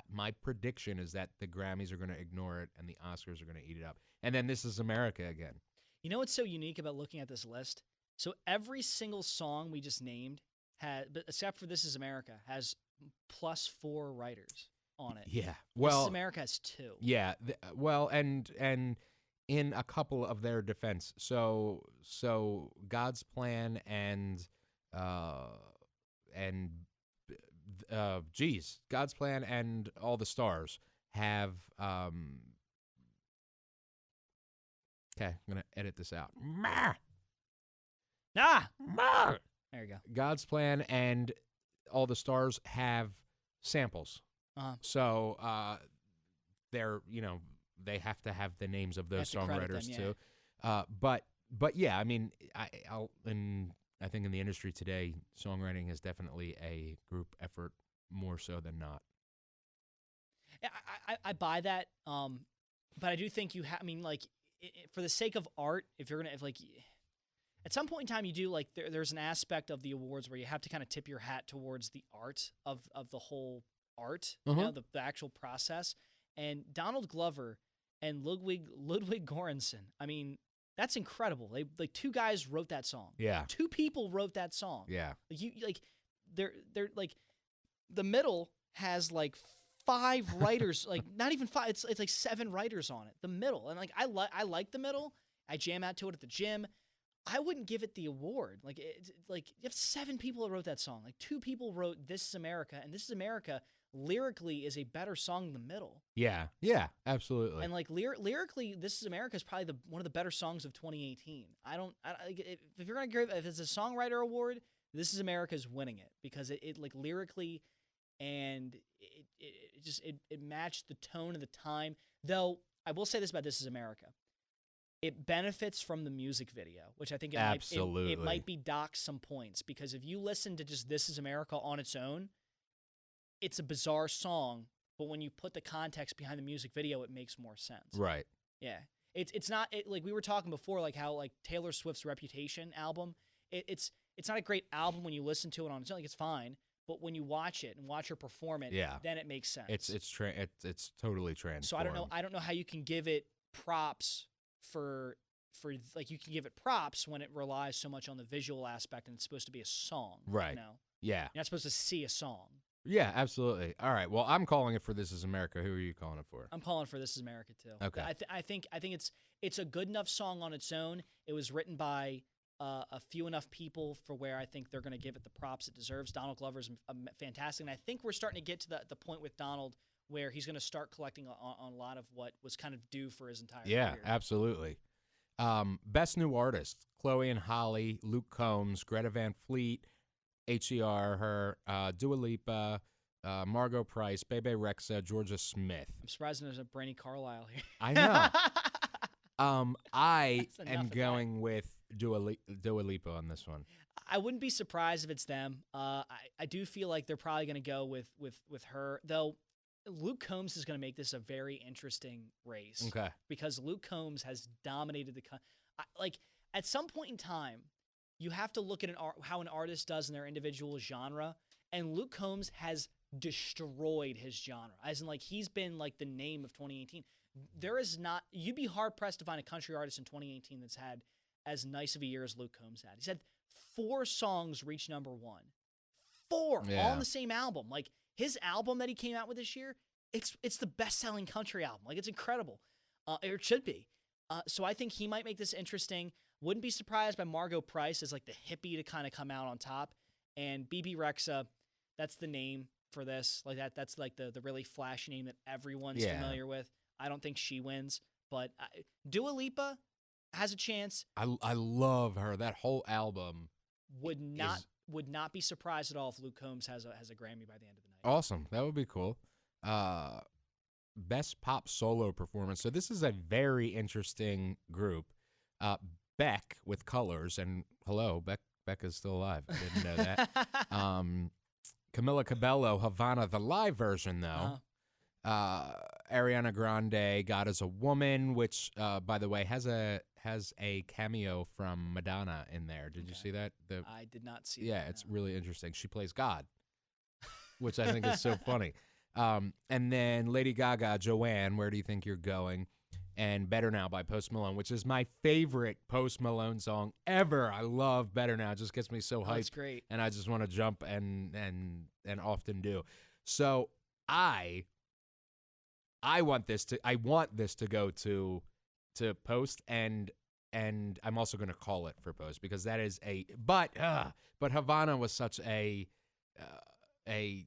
My prediction is that the Grammys are going to ignore it and the Oscars are going to eat it up. And then This Is America again. You know what's so unique about looking at this list? So every single song we just named except for This Is America, has +4 writers on it. Yeah. This Is America has 2. Yeah. And in a couple of their defense. So God's Plan and God's Plan and All the Stars have okay, I'm going to edit this out. There you go. God's Plan and All the Stars have samples. So they're, they have to have the names of those songwriters too. But yeah, I mean, I think in the industry today, songwriting is definitely a group effort more so than not. I buy that, but I do think you have. I mean, like, for the sake of art, if at some point in time you do there's an aspect of the awards where you have to kind of tip your hat towards the art of the whole art, the actual process. And Donald Glover and Ludwig Göransson, I mean, that's incredible. They 2 guys wrote that song. Yeah. 2 people wrote that song. Yeah. They're The Middle has 5 writers, like not even 5. It's like 7 writers on it. The middle, and like I like the middle. I jam out to it at the gym. I wouldn't give it the award. Like it's like you have 7 people that wrote that song. Like 2 people wrote "This Is America," and "This Is America" lyrically is a better song than the middle. Yeah, absolutely. And like lyrically, "This Is America" is probably one of the better songs of 2018. If you're gonna give, if it's a songwriter award, "This Is America" is winning it because it like lyrically, and it matched the tone of the time. Though I will say this about "This Is America." It benefits from the music video, which I think it might be docked some points, because if you listen to just "This Is America" on its own, it's a bizarre song, but when you put the context behind the music video, it makes more sense. Right. Yeah. It's not like we were talking before, like how like Taylor Swift's Reputation album, it's not a great album when you listen to it on its own, like it's fine, but when you watch it and watch her perform it, then it makes sense. It's totally transformed. So I don't know how you can give it props for like, you can give it props when it relies so much on the visual aspect and it's supposed to be a song. Right. You know? Yeah. You're not supposed to see a song. Yeah, absolutely. All right. Well, I'm calling it for "This Is America." Who are you calling it for? I'm calling for "This Is America" too. Okay. I think it's a good enough song on its own. It was written by a few enough people for where I think they're going to give it the props it deserves. Donald Glover's fantastic, and I think we're starting to get to the point with Donald where he's going to start collecting on a lot of what was kind of due for his entire career. Yeah, absolutely. Best New Artist: Chloe and Holly, Luke Combs, Greta Van Fleet, Her, Dua Lipa, Margot Price, Bebe Rexha, Georgia Smith. I'm surprised there's a Brandy Carlisle here. I know. I am going with Dua Lipa on this one. I wouldn't be surprised if it's them. I do feel like they're probably going to go with her, though. Luke Combs is going to make this a very interesting race. Okay. Because Luke Combs has dominated like at some point in time, you have to look at how an artist does in their individual genre, and Luke Combs has destroyed his genre. As in, like, he's been like the name of 2018. You'd be hard pressed to find a country artist in 2018 that's had as nice of a year as Luke Combs had. He's had 4 songs reach #1. 4 all on the same album. Like, his album that he came out with this year, it's the best-selling country album. Like, it's incredible. It should be. So I think he might make this interesting. Wouldn't be surprised by Margot Price as like the hippie to kind of come out on top. And Bebe Rexha, that's the name for this. Like that's like the really flashy name that everyone's familiar with. I don't think she wins, but Dua Lipa has a chance. I love her. That whole album would not be surprised at all if Luke Combs has a Grammy by the end of the night. Awesome. That would be cool. Best Pop Solo Performance. So this is a very interesting group. Beck with Colors, and hello, Beck is still alive. I didn't know that. Camila Cabello, Havana, the live version though. Ariana Grande, God Is a Woman, which by the way has a cameo from Madonna in there. Did you see that? I did not see that. Yeah, it's really interesting. She plays God, which I think is so funny. And then Lady Gaga, Joanne, Where Do You Think You're Going? And Better Now by Post Malone, which is my favorite Post Malone song ever. I love Better Now. It just gets me so hyped. That's great. And I just want to jump and often do. So I want this to go to Post, and I'm also going to call it for Post because that is but Havana was such a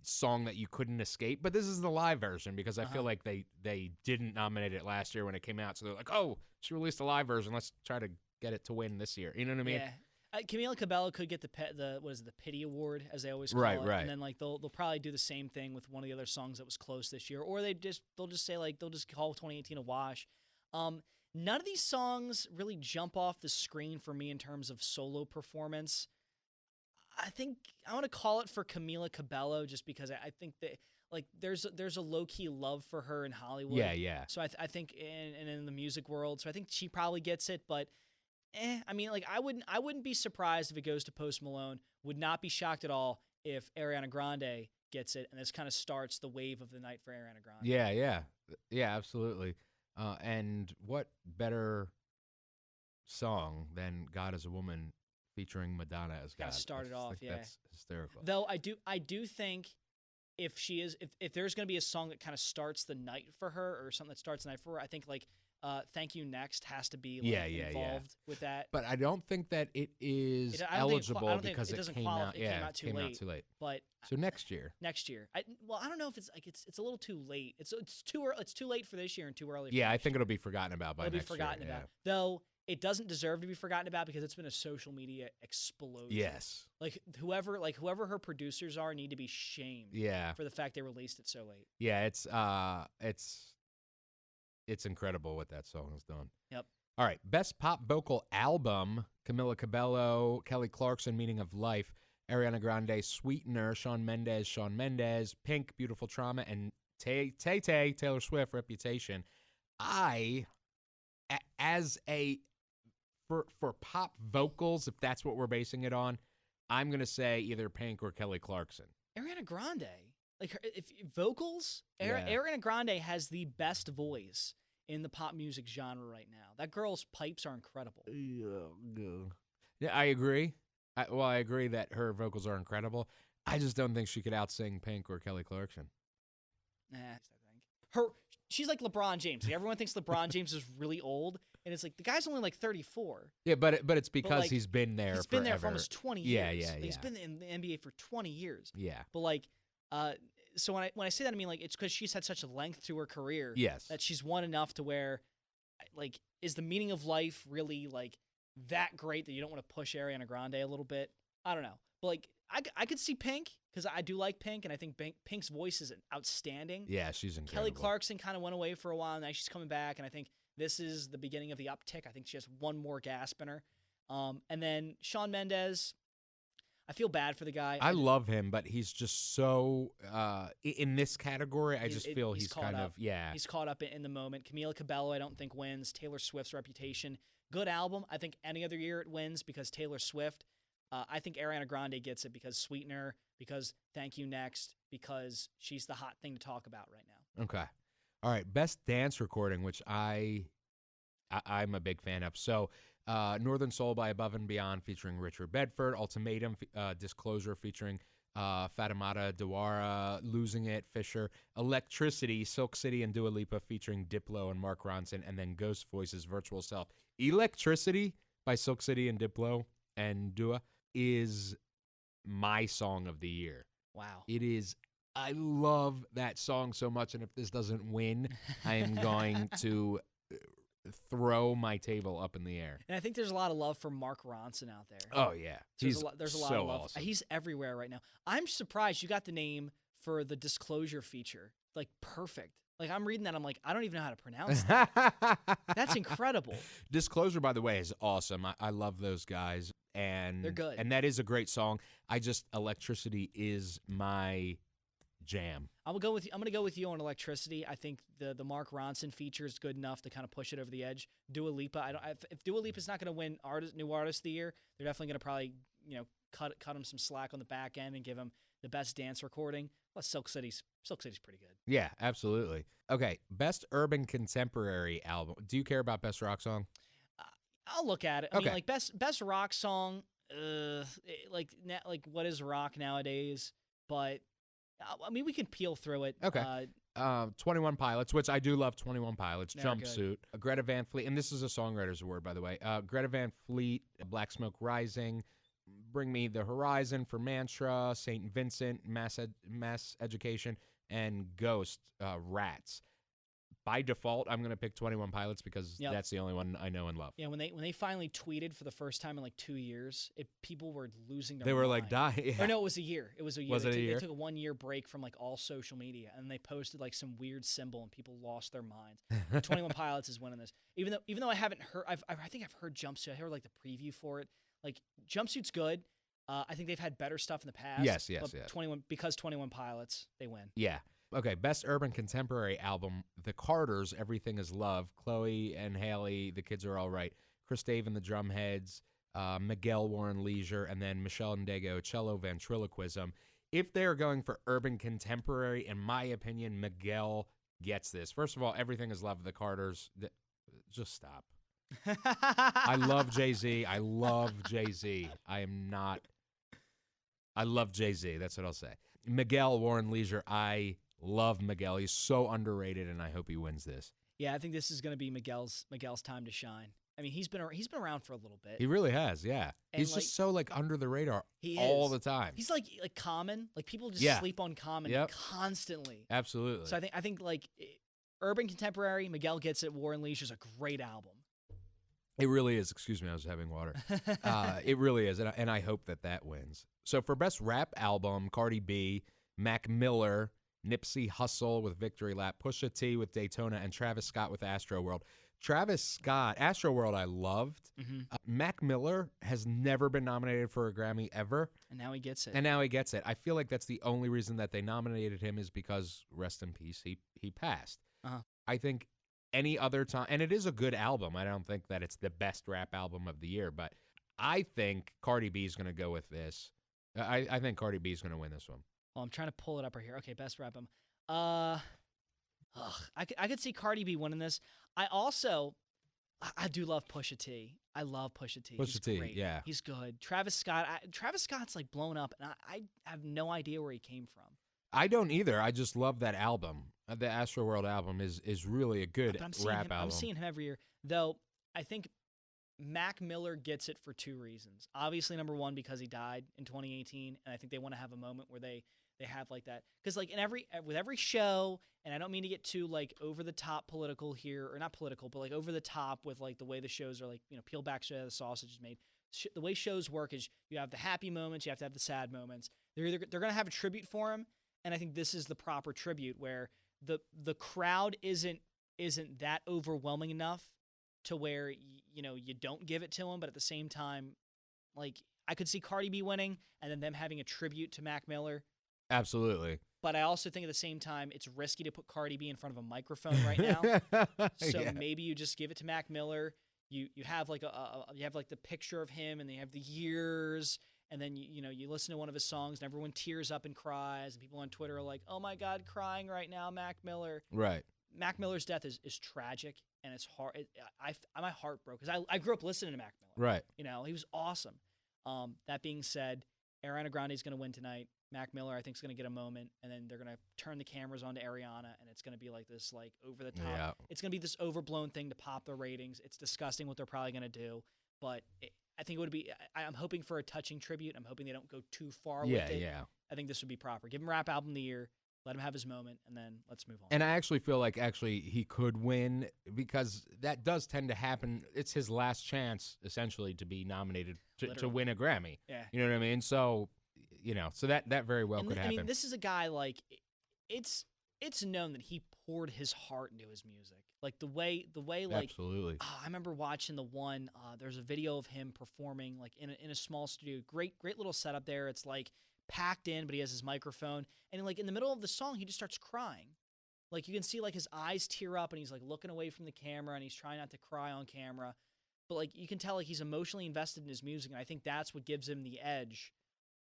song that you couldn't escape. But this is the live version because I feel like they didn't nominate it last year when it came out. So they're like, oh, she released a live version. Let's try to get it to win this year. You know what I mean? Yeah. Camila Cabello could get the Pity Award, as they always call it. Right. And then like they'll probably do the same thing with one of the other songs that was close this year, or they'll just say like they'll just call 2018 a wash. None of these songs really jump off the screen for me in terms of solo performance. I think I want to call it for Camila Cabello just because I think that like there's a low key love for her in Hollywood. Yeah. So I think in the music world, so I think she probably gets it. But I mean, like I wouldn't be surprised if it goes to Post Malone. Would not be shocked at all if Ariana Grande gets it, and this kind of starts the wave of the night for Ariana Grande. Yeah, absolutely. And what better song than God Is a Woman featuring Madonna as God? Got started off, yeah. That's hysterical. Though I do think if there's going to be a song that kind of starts the night for her, or something that starts the night for her, I think like Thank You Next has to be involved with that. But I don't think that it is eligible because it came out too late. But so next year. I don't know if it's like it's a little too late. It's too early. It's too late for this year and too early. Yeah, I think it'll be forgotten about by next year. It'll be forgotten about. Though it doesn't deserve to be forgotten about because it's been a social media explosion. Yes. Like whoever her producers are need to be shamed. Yeah. For the fact they released it so late. Yeah, it's incredible what that song has done. Yep. All right, best pop vocal album: Camila Cabello, Kelly Clarkson, Meaning of Life, Ariana Grande, Sweetener, Shawn Mendes, Pink, Beautiful Trauma, and Taylor Swift, Reputation. For pop vocals, if that's what we're basing it on, I'm gonna say either Pink or Kelly Clarkson. Ariana Grande, like if vocals, Ariana Grande has the best voice in the pop music genre right now. That girl's pipes are incredible. Yeah, I agree. I agree that her vocals are incredible. I just don't think she could outsing Pink or Kelly Clarkson. I think she's like LeBron James. Like, everyone thinks LeBron James is really old, and it's like the guy's only like 34. Yeah, but it's because he's been there. He's been there for almost 20 years. Yeah. He's been in the NBA for 20 years. Yeah. But like, so when I say that, I mean like it's because she's had such a length to her career. Yes. That she's won enough to where, like, is the Meaning of Life really like that great that you don't want to push Ariana Grande a little bit? I don't know. But like, I could see Pink because I do like Pink, and I think Pink's voice is outstanding. Yeah, she's incredible. Kelly Clarkson kind of went away for a while, and now she's coming back, and I think this is the beginning of the uptick. I think she has one more gasp in her. And then Shawn Mendes, I feel bad for the guy. I love him, but he's just so in this category. I just feel he's kind of He's caught up in the moment. Camila Cabello, I don't think wins. Taylor Swift's Reputation, good album. I think any other year it wins because Taylor Swift. I think Ariana Grande gets it because Sweetener, because Thank You Next, because she's the hot thing to talk about right now. Okay. All right. Best dance recording, which I'm a big fan of. So Northern Soul by Above and Beyond featuring Richard Bedford, Ultimatum, Disclosure featuring Fatimata Diawara, Losing It, Fisher, Electricity, Silk City and Dua Lipa featuring Diplo and Mark Ronson, and then Ghost Voices, Virtual Self. Electricity by Silk City and Diplo and Dua is my song of the year. Wow. It is. I love that song so much, and if this doesn't win, I am going to throw my table up in the air. And I think there's a lot of love for Mark Ronson out there. Oh, yeah. There's a lot so of love. Awesome. He's everywhere right now. I'm surprised you got the name for the Disclosure feature. Like, perfect. Like, I'm reading that, I'm like, I don't even know how to pronounce that. That's incredible. Disclosure, by the way, is awesome. I love those guys. And they're good. And that is a great song. Electricity is my jam. I'm gonna go with you on Electricity. I think the Mark Ronson feature is good enough to kind of push it over the edge. Dua Lipa, if Dua Lipa's not gonna win new artist of the year, they're definitely gonna probably cut him some slack on the back end and give him the best dance recording. Well, Silk City's pretty good. Yeah, absolutely. Okay, best urban contemporary album. Do you care about best rock song? I'll look at it. I mean, like best rock song. Like what is rock nowadays? But I mean, we can peel through it. Okay. 21 Pilots, which I do love. 21 Pilots, Jumpsuit, Greta Van Fleet, and this is a songwriter's award, by the way. Greta Van Fleet, Black Smoke Rising, Bring Me the Horizon for Mantra, St. Vincent, Mass Education, and Ghost, Rats. By default, I'm going to pick 21 Pilots because that's the only one I know and love. Yeah, when they finally tweeted for the first time in like 2 years, people were losing their mind. They were like dying. Yeah. Or no, it was a year. Was it a year? They took a 1 year break from like all social media, and they posted like some weird symbol, and people lost their minds. 21 Pilots is winning this. Even though I haven't heard, I think I've heard Jumpsuit. I heard like the preview for it. Like Jumpsuit's good. I think they've had better stuff in the past. Yes. 21 Pilots, they win. Yeah. Okay, best urban contemporary album, The Carters, Everything Is Love, Chloe and Haley, The Kids Are All Right, Chris Dave and the Drumheads, Miguel Warren Leisure, and then Michelle Ndego, Cello Ventriloquism. If they're going for urban contemporary, in my opinion, Miguel gets this. First of all, Everything Is Love, The Carters, just stop. I love Jay-Z. I love Jay-Z. I love Jay-Z. That's what I'll say. Miguel Warren Leisure, I love Miguel. He's so underrated, and I hope he wins this. Yeah, I think this is going to be Miguel's time to shine. I mean, he's been around for a little bit. He really has, yeah. And, He's just so under the radar he all is. the time. He's like Common. Like people just sleep on Common constantly. Absolutely. So I think like urban contemporary, Miguel Gets It, War and Leisure is a great album. It really is. Excuse me, I was having water. It really is, and I hope that wins. So for best rap album, Cardi B, Mac Miller, Nipsey Hussle with Victory Lap, Pusha T with Daytona, and Travis Scott with Astroworld. Travis Scott, Astroworld I loved. Mm-hmm. Mac Miller has never been nominated for a Grammy ever. And now he gets it. I feel like that's the only reason that they nominated him is because, rest in peace, he passed. Uh-huh. I think any other time, and it is a good album. I don't think that it's the best rap album of the year, but I think Cardi B is going to go with this. I think Cardi B is going to win this one. Well, I'm trying to pull it up right here. Okay, best rap album. I could see Cardi B winning this. I do love Pusha T. I love Pusha T. He's great. Yeah. He's good. Travis Scott's like blown up, and I have no idea where he came from. I don't either. I just love that album. The Astroworld album is really a good rap album. I'm seeing him every year, though. I think Mac Miller gets it for two reasons. Obviously, number one, because he died in 2018, and I think they want to have a moment where they have like that, because like with every show, and I don't mean to get too like over the top political here, or not political, but like over the top with like the way the shows are, like, you know, peel back the sausage is made. The way shows work is you have the happy moments, you have to have the sad moments. They're going to have a tribute for him, and I think this is the proper tribute where the crowd isn't that overwhelming enough to where you don't give it to him, but at the same time, like I could see Cardi B winning and then them having a tribute to Mac Miller. Absolutely. But I also think at the same time, it's risky to put Cardi B in front of a microphone right now. So maybe you just give it to Mac Miller. You have like you have like the picture of him, and they have the years, and then you listen to one of his songs, and everyone tears up and cries, and people on Twitter are like, "Oh my God, crying right now, Mac Miller." Right. Mac Miller's death is tragic, and it's hard. My heart broke because I grew up listening to Mac Miller. Right. He was awesome. That being said, Ariana Grande is going to win tonight. Mac Miller, I think, is going to get a moment, and then they're going to turn the cameras onto Ariana, and it's going to be like this, like, over the top. Yeah. It's going to be this overblown thing to pop the ratings. It's disgusting what they're probably going to do, but I think it would be. I'm hoping for a touching tribute. I'm hoping they don't go too far with it. Yeah. I think this would be proper. Give him Rap Album of the Year. Let him have his moment, and then let's move on. And I actually feel like he could win, because that does tend to happen. It's his last chance, essentially, to be nominated to win a Grammy. Yeah. You know what I mean? So, so that very well could happen. I mean, this is a guy, like, it's known that he poured his heart into his music. Like, the way like, absolutely. I remember watching the one, there's a video of him performing, like, in a small studio. Great little setup there. It's, like, packed in, but he has his microphone, and like in the middle of the song he just starts crying. Like, you can see like his eyes tear up, and he's like looking away from the camera, and he's trying not to cry on camera, but like you can tell like he's emotionally invested in his music, and I think that's what gives him the edge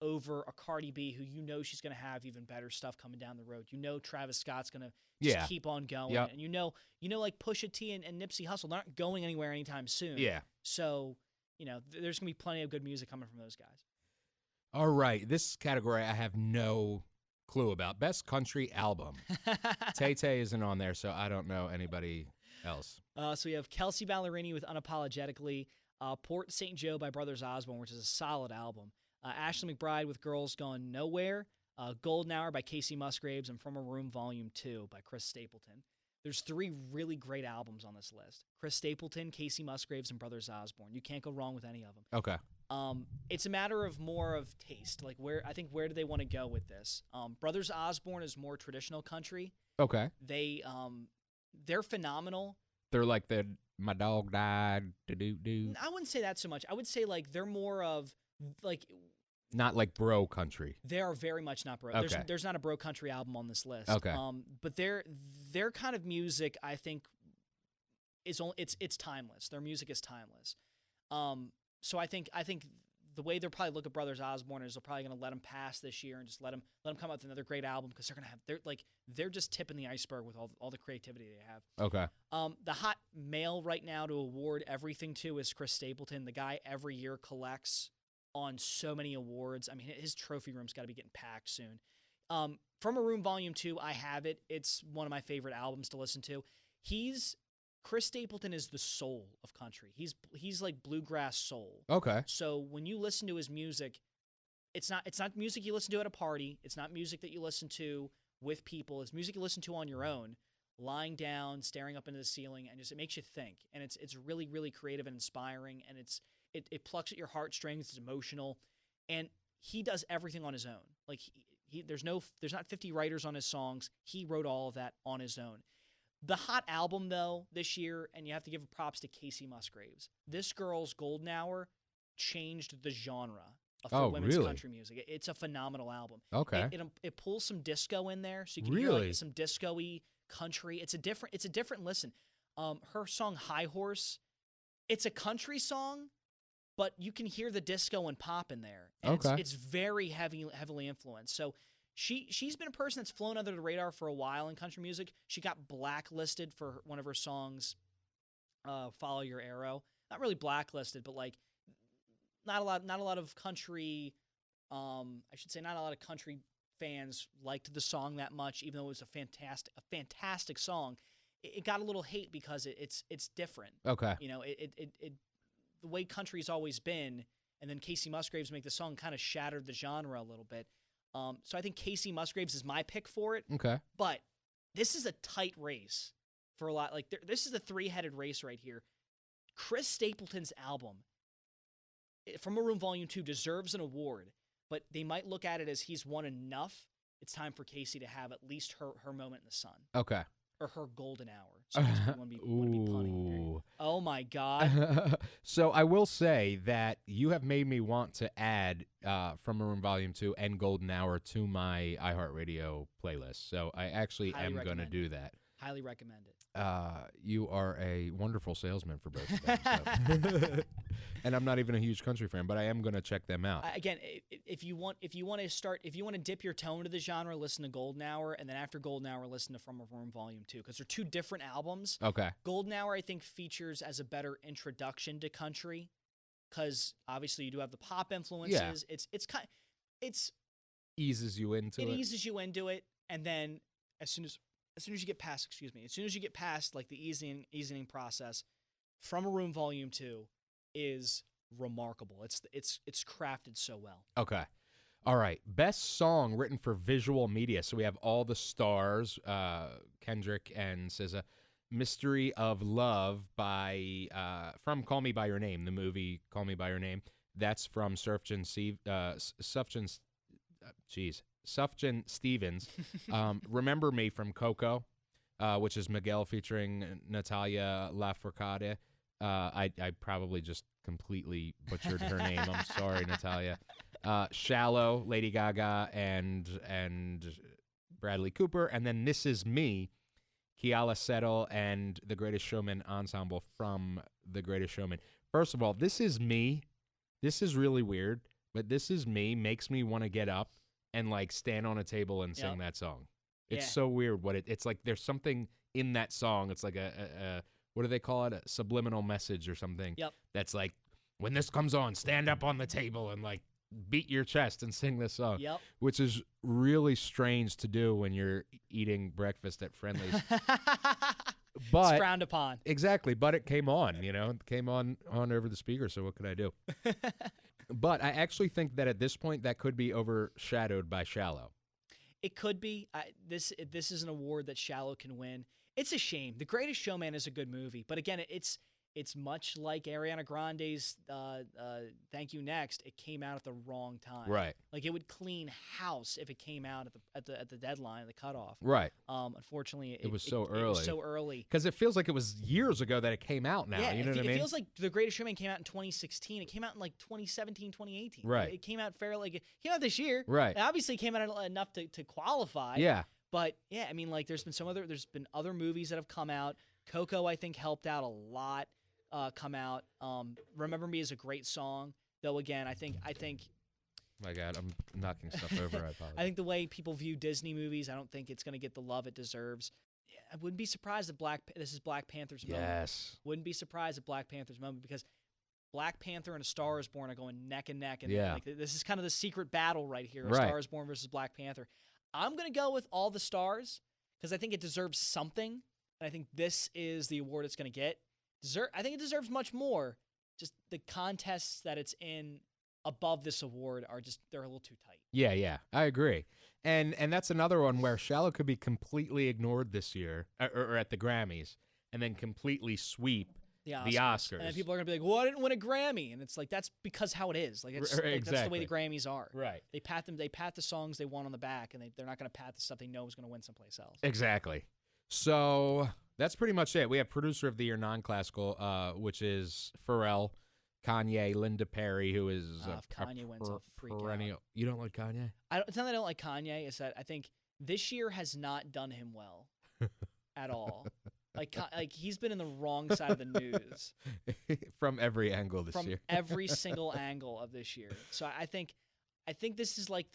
over a Cardi B, who she's going to have even better stuff coming down the road. Travis Scott's going to just keep on going. Yep. And like Pusha T and Nipsey Hussle, they're not going anywhere anytime soon. Yeah. So there's going to be plenty of good music coming from those guys. All right, this category I have no clue about. Best Country Album. Tay-Tay isn't on there, so I don't know anybody else. So we have Kelsey Ballerini with Unapologetically, Port St. Joe by Brothers Osborne, which is a solid album, Ashley McBryde with Girls Gone Nowhere, Golden Hour by Casey Musgraves, and From a Room Volume 2 by Chris Stapleton. There's 3 really great albums on this list. Chris Stapleton, Casey Musgraves, and Brothers Osborne. You can't go wrong with any of them. Okay. It's a matter of more of taste. Like, where do they want to go with this? Brothers Osborne is more traditional country. Okay. They're phenomenal. They're like my dog died. Do. I wouldn't say that so much. I would say like they're more of like. Not like bro country. They are very much not bro. Okay. There's not a bro country album on this list. Okay. But their kind of music, I think, it's timeless. Their music is timeless. So I think the way they'll probably look at Brothers Osborne is they're probably going to let them pass this year and just let them come out with another great album, because they're just tipping the iceberg with all the creativity they have. Okay. The hot male right now to award everything to is Chris Stapleton. The guy every year collects on so many awards. I mean, his trophy room's got to be getting packed soon. From a Room Volume 2, I have it. It's one of my favorite albums to listen to. Chris Stapleton is the soul of country. He's like bluegrass soul. Okay. So when you listen to his music, it's not music you listen to at a party. It's not music that you listen to with people. It's music you listen to on your own, lying down, staring up into the ceiling, and it makes you think. And it's really, really creative and inspiring, and it plucks at your heartstrings. It's emotional, and he does everything on his own. Like there's not 50 writers on his songs. He wrote all of that on his own. The hot album, though, this year, and you have to give props to Casey Musgraves. This Girl's Golden Hour changed the genre for women's country music. It's a phenomenal album. Okay. It pulls some disco in there, so you can hear like some disco-y country. It's a different listen. Her song High Horse, it's a country song, but you can hear the disco and pop in there. And it's very heavily influenced. So she's been a person that's flown under the radar for a while in country music. She got blacklisted for one of her songs, Follow Your Arrow. Not really blacklisted, but like not a lot of country I should say not a lot of country fans liked the song that much, even though it was a fantastic song. It got a little hate because it's different. Okay. You know, it the way country's always been, and then Casey Musgraves make the song kind of shattered the genre a little bit. So I think Casey Musgraves is my pick for it. Okay. But this is a tight race for a lot. Like this is a three-headed race right here. Chris Stapleton's album, From a Room Volume 2, deserves an award, but they might look at it as he's won enough. It's time for Casey to have at least her moment in the sun. Okay. Or her golden hour. So wouldn't be punny here. Oh my God. So I will say that you have made me want to add From a Room Volume 2 and Golden Hour to my iHeartRadio playlist. So I actually am going to do that. Highly recommend it. You are a wonderful salesman for both of them. So. And I'm not even a huge country fan, but I am going to check them out. Again, if you want to dip your toe into the genre, listen to Golden Hour, and then after Golden Hour, listen to From a Room Volume 2, because they're two different albums. Okay. Golden Hour, I think, features as a better introduction to country, because obviously you do have the pop influences. Yeah. It's eases you into it. It eases you into it, and then as soon as you get past like the easing process, From a Room Volume 2 is remarkable. It's crafted so well. Okay. All right. Best song written for visual media. So we have all the stars, Kendrick and SZA. Mystery of Love from Call Me By Your Name, the movie Call Me By Your Name. That's from Sufjan Stevens. Remember Me from Coco, which is Miguel featuring Natalia Lafourcade. I probably just completely butchered her name. I'm sorry, Natalia. Shallow, Lady Gaga, and Bradley Cooper. And then This Is Me, Keala Settle and the Greatest Showman Ensemble from The Greatest Showman. First of all, This Is Me. This is really weird, but This Is Me makes me want to get up and like stand on a table and sing that song. It's so weird what it's like. There's something in that song. It's like a what do they call it? A subliminal message or something. Yep. That's like, when this comes on, stand up on the table and like beat your chest and sing this song. Yep. Which is really strange to do when you're eating breakfast at Friendly's. But it's frowned upon. Exactly. But it came on, it came on over the speaker. So what could I do? But I actually think that at this point that could be overshadowed by Shallow. It could be. This is an award that Shallow can win. It's a shame. The Greatest Showman is a good movie, but again, it's much like Ariana Grande's Thank You Next. It came out at the wrong time. Right. Like it would clean house if it came out at the deadline, the cutoff. Right. Unfortunately, it was so early. It was so early because it feels like it was years ago that it came out. Now, you know what I mean? It feels like The Greatest Showman came out in 2016. It came out in like 2017, 2018. Right. It came out fairly. It came out this year. Right. It obviously came out enough to qualify. Yeah. But yeah, I mean, like there's been other movies that have come out. Coco, I think, helped out a lot. Come out. Remember Me is a great song, though. Again, I think. My God, I'm knocking stuff over. I apologize. I think the way people view Disney movies, I don't think it's going to get the love it deserves. Yeah, I wouldn't be surprised if this is Black Panther's moment. Yes. Wouldn't be surprised if Black Panther's moment, because Black Panther and A Star Is Born are going neck and neck, and yeah. this is kind of the secret battle right here. A Right. Star Is Born versus Black Panther. I'm going to go with All the Stars because I think it deserves something. And I think this is the award it's going to get. I think it deserves much more. Just the contests that it's in above this award they're a little too tight. Yeah, I agree. And that's another one where Shallow could be completely ignored this year, or at the Grammys, and then completely sweep the Oscars. And then people are going to be like, well, I didn't win a Grammy. And it's like, that's because how it is. Like, Exactly. That's the way the Grammys are. Right. They pat the songs they won on the back, and they're not going to pat the stuff they know is going to win someplace else. Exactly. So that's pretty much it. We have Producer of the Year non-classical, which is Pharrell, Kanye, Linda Perry, who is if Kanye wins, I'll freak perennial. out. You don't like Kanye? It's not that I don't like Kanye. It's that I think this year has not done him well at all. Like he's been in the wrong side of the news from every angle this year. From every single angle of this year. So I think this is like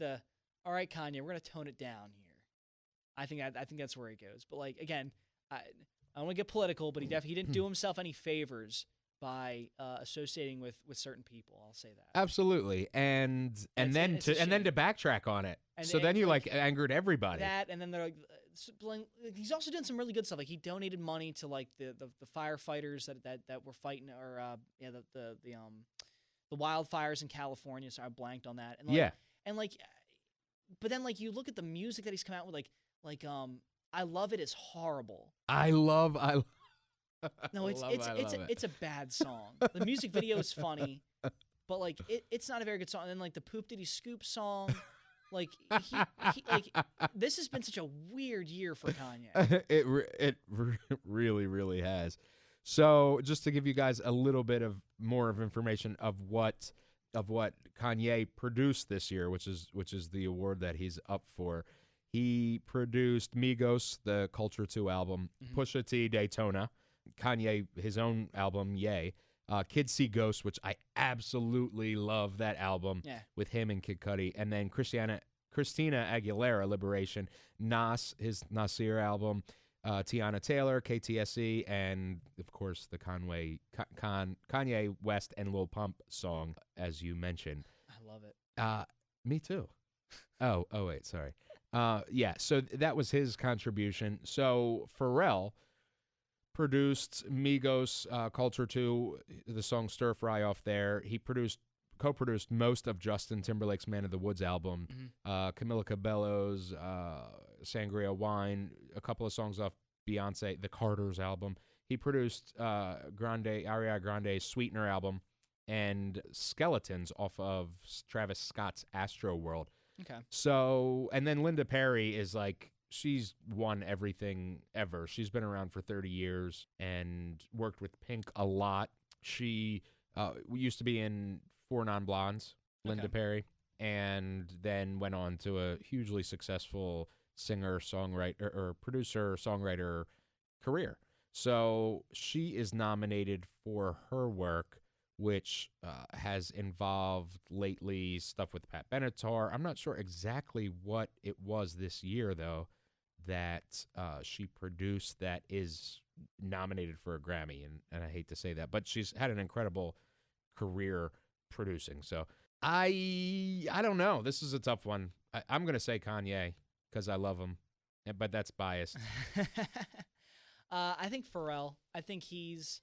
all right, Kanye, we're gonna tone it down here. I think that's where he goes. But like again, I don't want to get political, but he didn't do himself any favors by associating with certain people. I'll say that. Absolutely, and then to backtrack on it. So then you like angered everybody. That, and then they're like, he's also doing some really good stuff. Like he donated money to like the firefighters that were fighting, or the wildfires in California. So I blanked on that. And but then like you look at the music that he's come out with, like I Love It is horrible. No, it's a bad song. The music video is funny, but like it's not a very good song. And then like the Poop Diddy Scoop song, like this has been such a weird year for Kanye. It really, really has. So just to give you guys a little bit of more of information of what Kanye produced this year, which is the award that he's up for. He produced Migos, the Culture 2 album, Pusha T, Daytona, Kanye, his own album, Ye, Kids See Ghosts, which I absolutely love that album with him and Kid Cudi, and then Christina Aguilera, Liberation, Nas, his Nasir album, Tiana Taylor, KTSE, and of course the Kanye West and Lil Pump song, as you mentioned. I love it. Me too. Oh wait, sorry. So that was his contribution. So Pharrell produced Migos, Culture 2, the song Stir Fry off there. He co-produced most of Justin Timberlake's Man of the Woods album, Camila Cabello's Sangria Wine, a couple of songs off Beyonce, the Carters album. He produced Ariana Grande's Sweetener album and Skeletons off of Travis Scott's Astro World. Okay. So, and then Linda Perry is like, she's won everything ever. She's been around for 30 years and worked with Pink a lot. She used to be in Four Non-Blondes, Linda Perry, and then went on to a hugely successful singer-songwriter or producer-songwriter career. So she is nominated for her work, which has involved lately stuff with Pat Benatar. I'm not sure exactly what it was this year, though, that she produced that is nominated for a Grammy, and I hate to say that, but she's had an incredible career producing. So I don't know. This is a tough one. I'm going to say Kanye because I love him, but that's biased. I think Pharrell. I think he's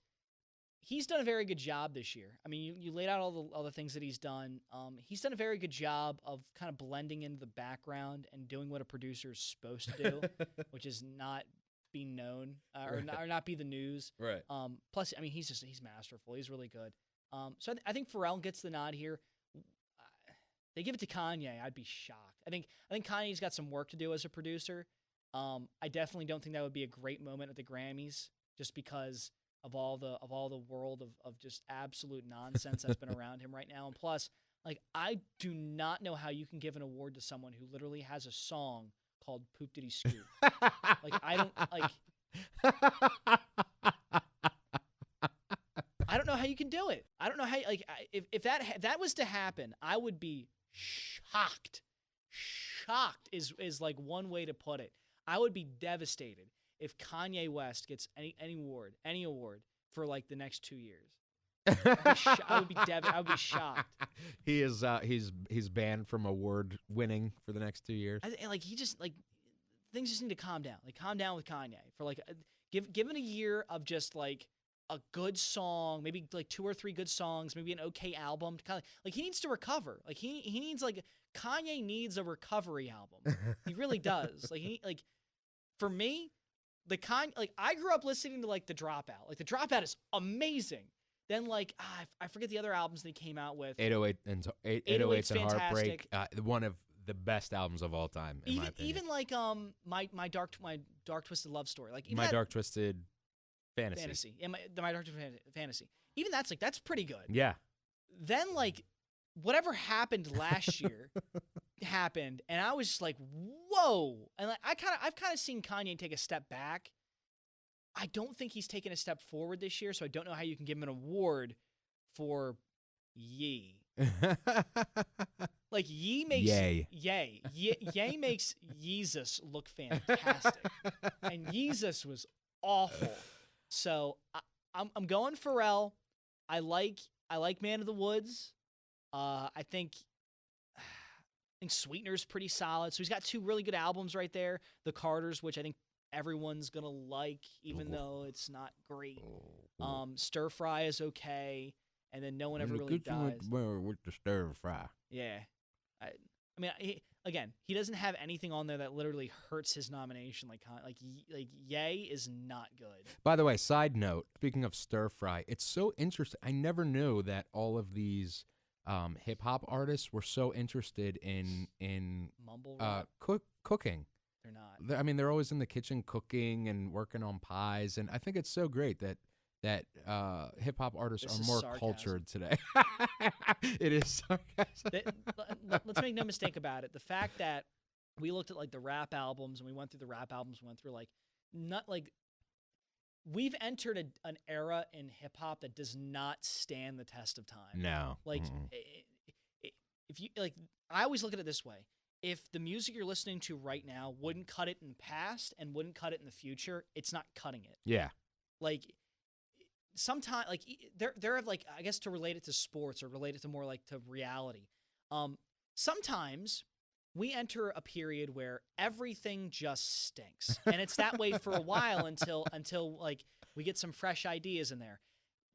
done a very good job this year. I mean, you laid out all the things that he's done. He's done a very good job of kind of blending into the background and doing what a producer is supposed to do, which is not be known or not be the news. Right. Plus, I mean, he's masterful. He's really good. So I think Pharrell gets the nod here. They give it to Kanye, I'd be shocked. I think Kanye's got some work to do as a producer. I definitely don't think that would be a great moment at the Grammys, just because of all the world of just absolute nonsense that's been around him right now. And plus, like, I do not know how you can give an award to someone who literally has a song called Poop Diddy Scoop. Like, I don't know how you can do it. I don't know how, like, if that was to happen, I would be shocked. Shocked is like one way to put it. I would be devastated if Kanye West gets any award for like the next 2 years. I would be I would be shocked. He is he's banned from award winning for the next 2 years. Like he just like things just need to calm down. Like calm down with Kanye for like give it a year of just like a good song, maybe like 2 or 3 good songs, maybe an okay album to kind of like he needs to recover. Like he needs like Kanye needs a recovery album. He really does. Like for me, like I grew up listening to like The Dropout. Like The Dropout is amazing. Then like I forget the other albums they came out with. 808 and 808's and Heartbreak, one of the best albums of all time in my opinion. Even like my dark twisted love story. Like even My Dark Twisted Fantasy. Yeah, my Dark Twisted Fantasy. Even that's pretty good. Yeah. Then like whatever happened last year happened, and I was just like, whoa. And like I've kind of seen Kanye take a step back. I don't think he's taken a step forward this year, so I don't know how you can give him an award for Ye. Like Ye makes Ye makes Yeezus look fantastic, and Yeezus was awful. So I'm going Pharrell. I like Man of the Woods. I think Sweetener's pretty solid. So he's got 2 really good albums right there. The Carters, which I think everyone's gonna like, even though it's not great. Stir Fry is okay, and then No One Ever Really Dies. With the stir fry. Yeah, I mean, he doesn't have anything on there that literally hurts his nomination. Like Ye is not good. By the way, side note, speaking of stir fry, it's so interesting. I never knew that all of these hip hop artists were so interested in mumble rap. Cooking. They're not. I mean, they're always in the kitchen cooking and working on pies, and I think it's so great that hip hop artists are more cultured today. It is sarcasm. Let's make no mistake about it. The fact that we looked at like the rap albums and we went through the rap albums, we went through like not like we've entered an era in hip hop that does not stand the test of time. No, like if you like, I always look at it this way. If the music you're listening to right now wouldn't cut it in the past and wouldn't cut it in the future, it's not cutting it. Yeah. Like sometimes, like there have like, I guess to relate it to sports or relate it to more like to reality. Sometimes we enter a period where everything just stinks, and it's that way for a while until like we get some fresh ideas in there.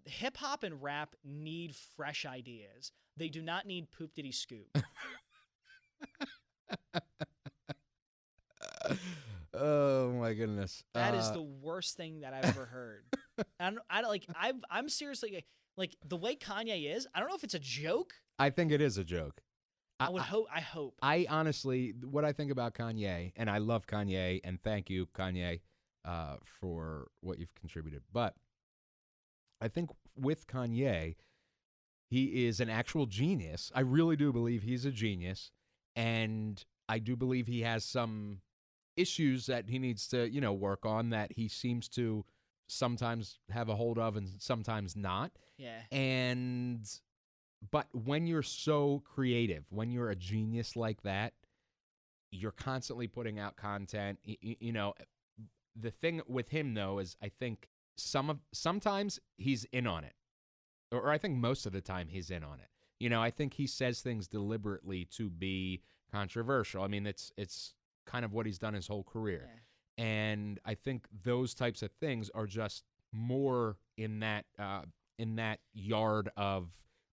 Hip hop and rap need fresh ideas. They do not need poop diddy scoop. Oh my goodness, that is the worst thing that I've ever heard. And I'm seriously like the way Kanye is. I don't know if it's a joke. I think it is a joke. I hope. I honestly, what I think about Kanye, and I love Kanye, and thank you, Kanye, for what you've contributed. But I think with Kanye, he is an actual genius. I really do believe he's a genius. And I do believe he has some issues that he needs to, work on, that he seems to sometimes have a hold of and sometimes not. Yeah. But when you're so creative, when you're a genius like that, you're constantly putting out content. The thing with him, though, is I think sometimes he's in on it. Or I think most of the time he's in on it. I think he says things deliberately to be controversial. I mean, it's kind of what he's done his whole career. Yeah. And I think those types of things are just more in that yard of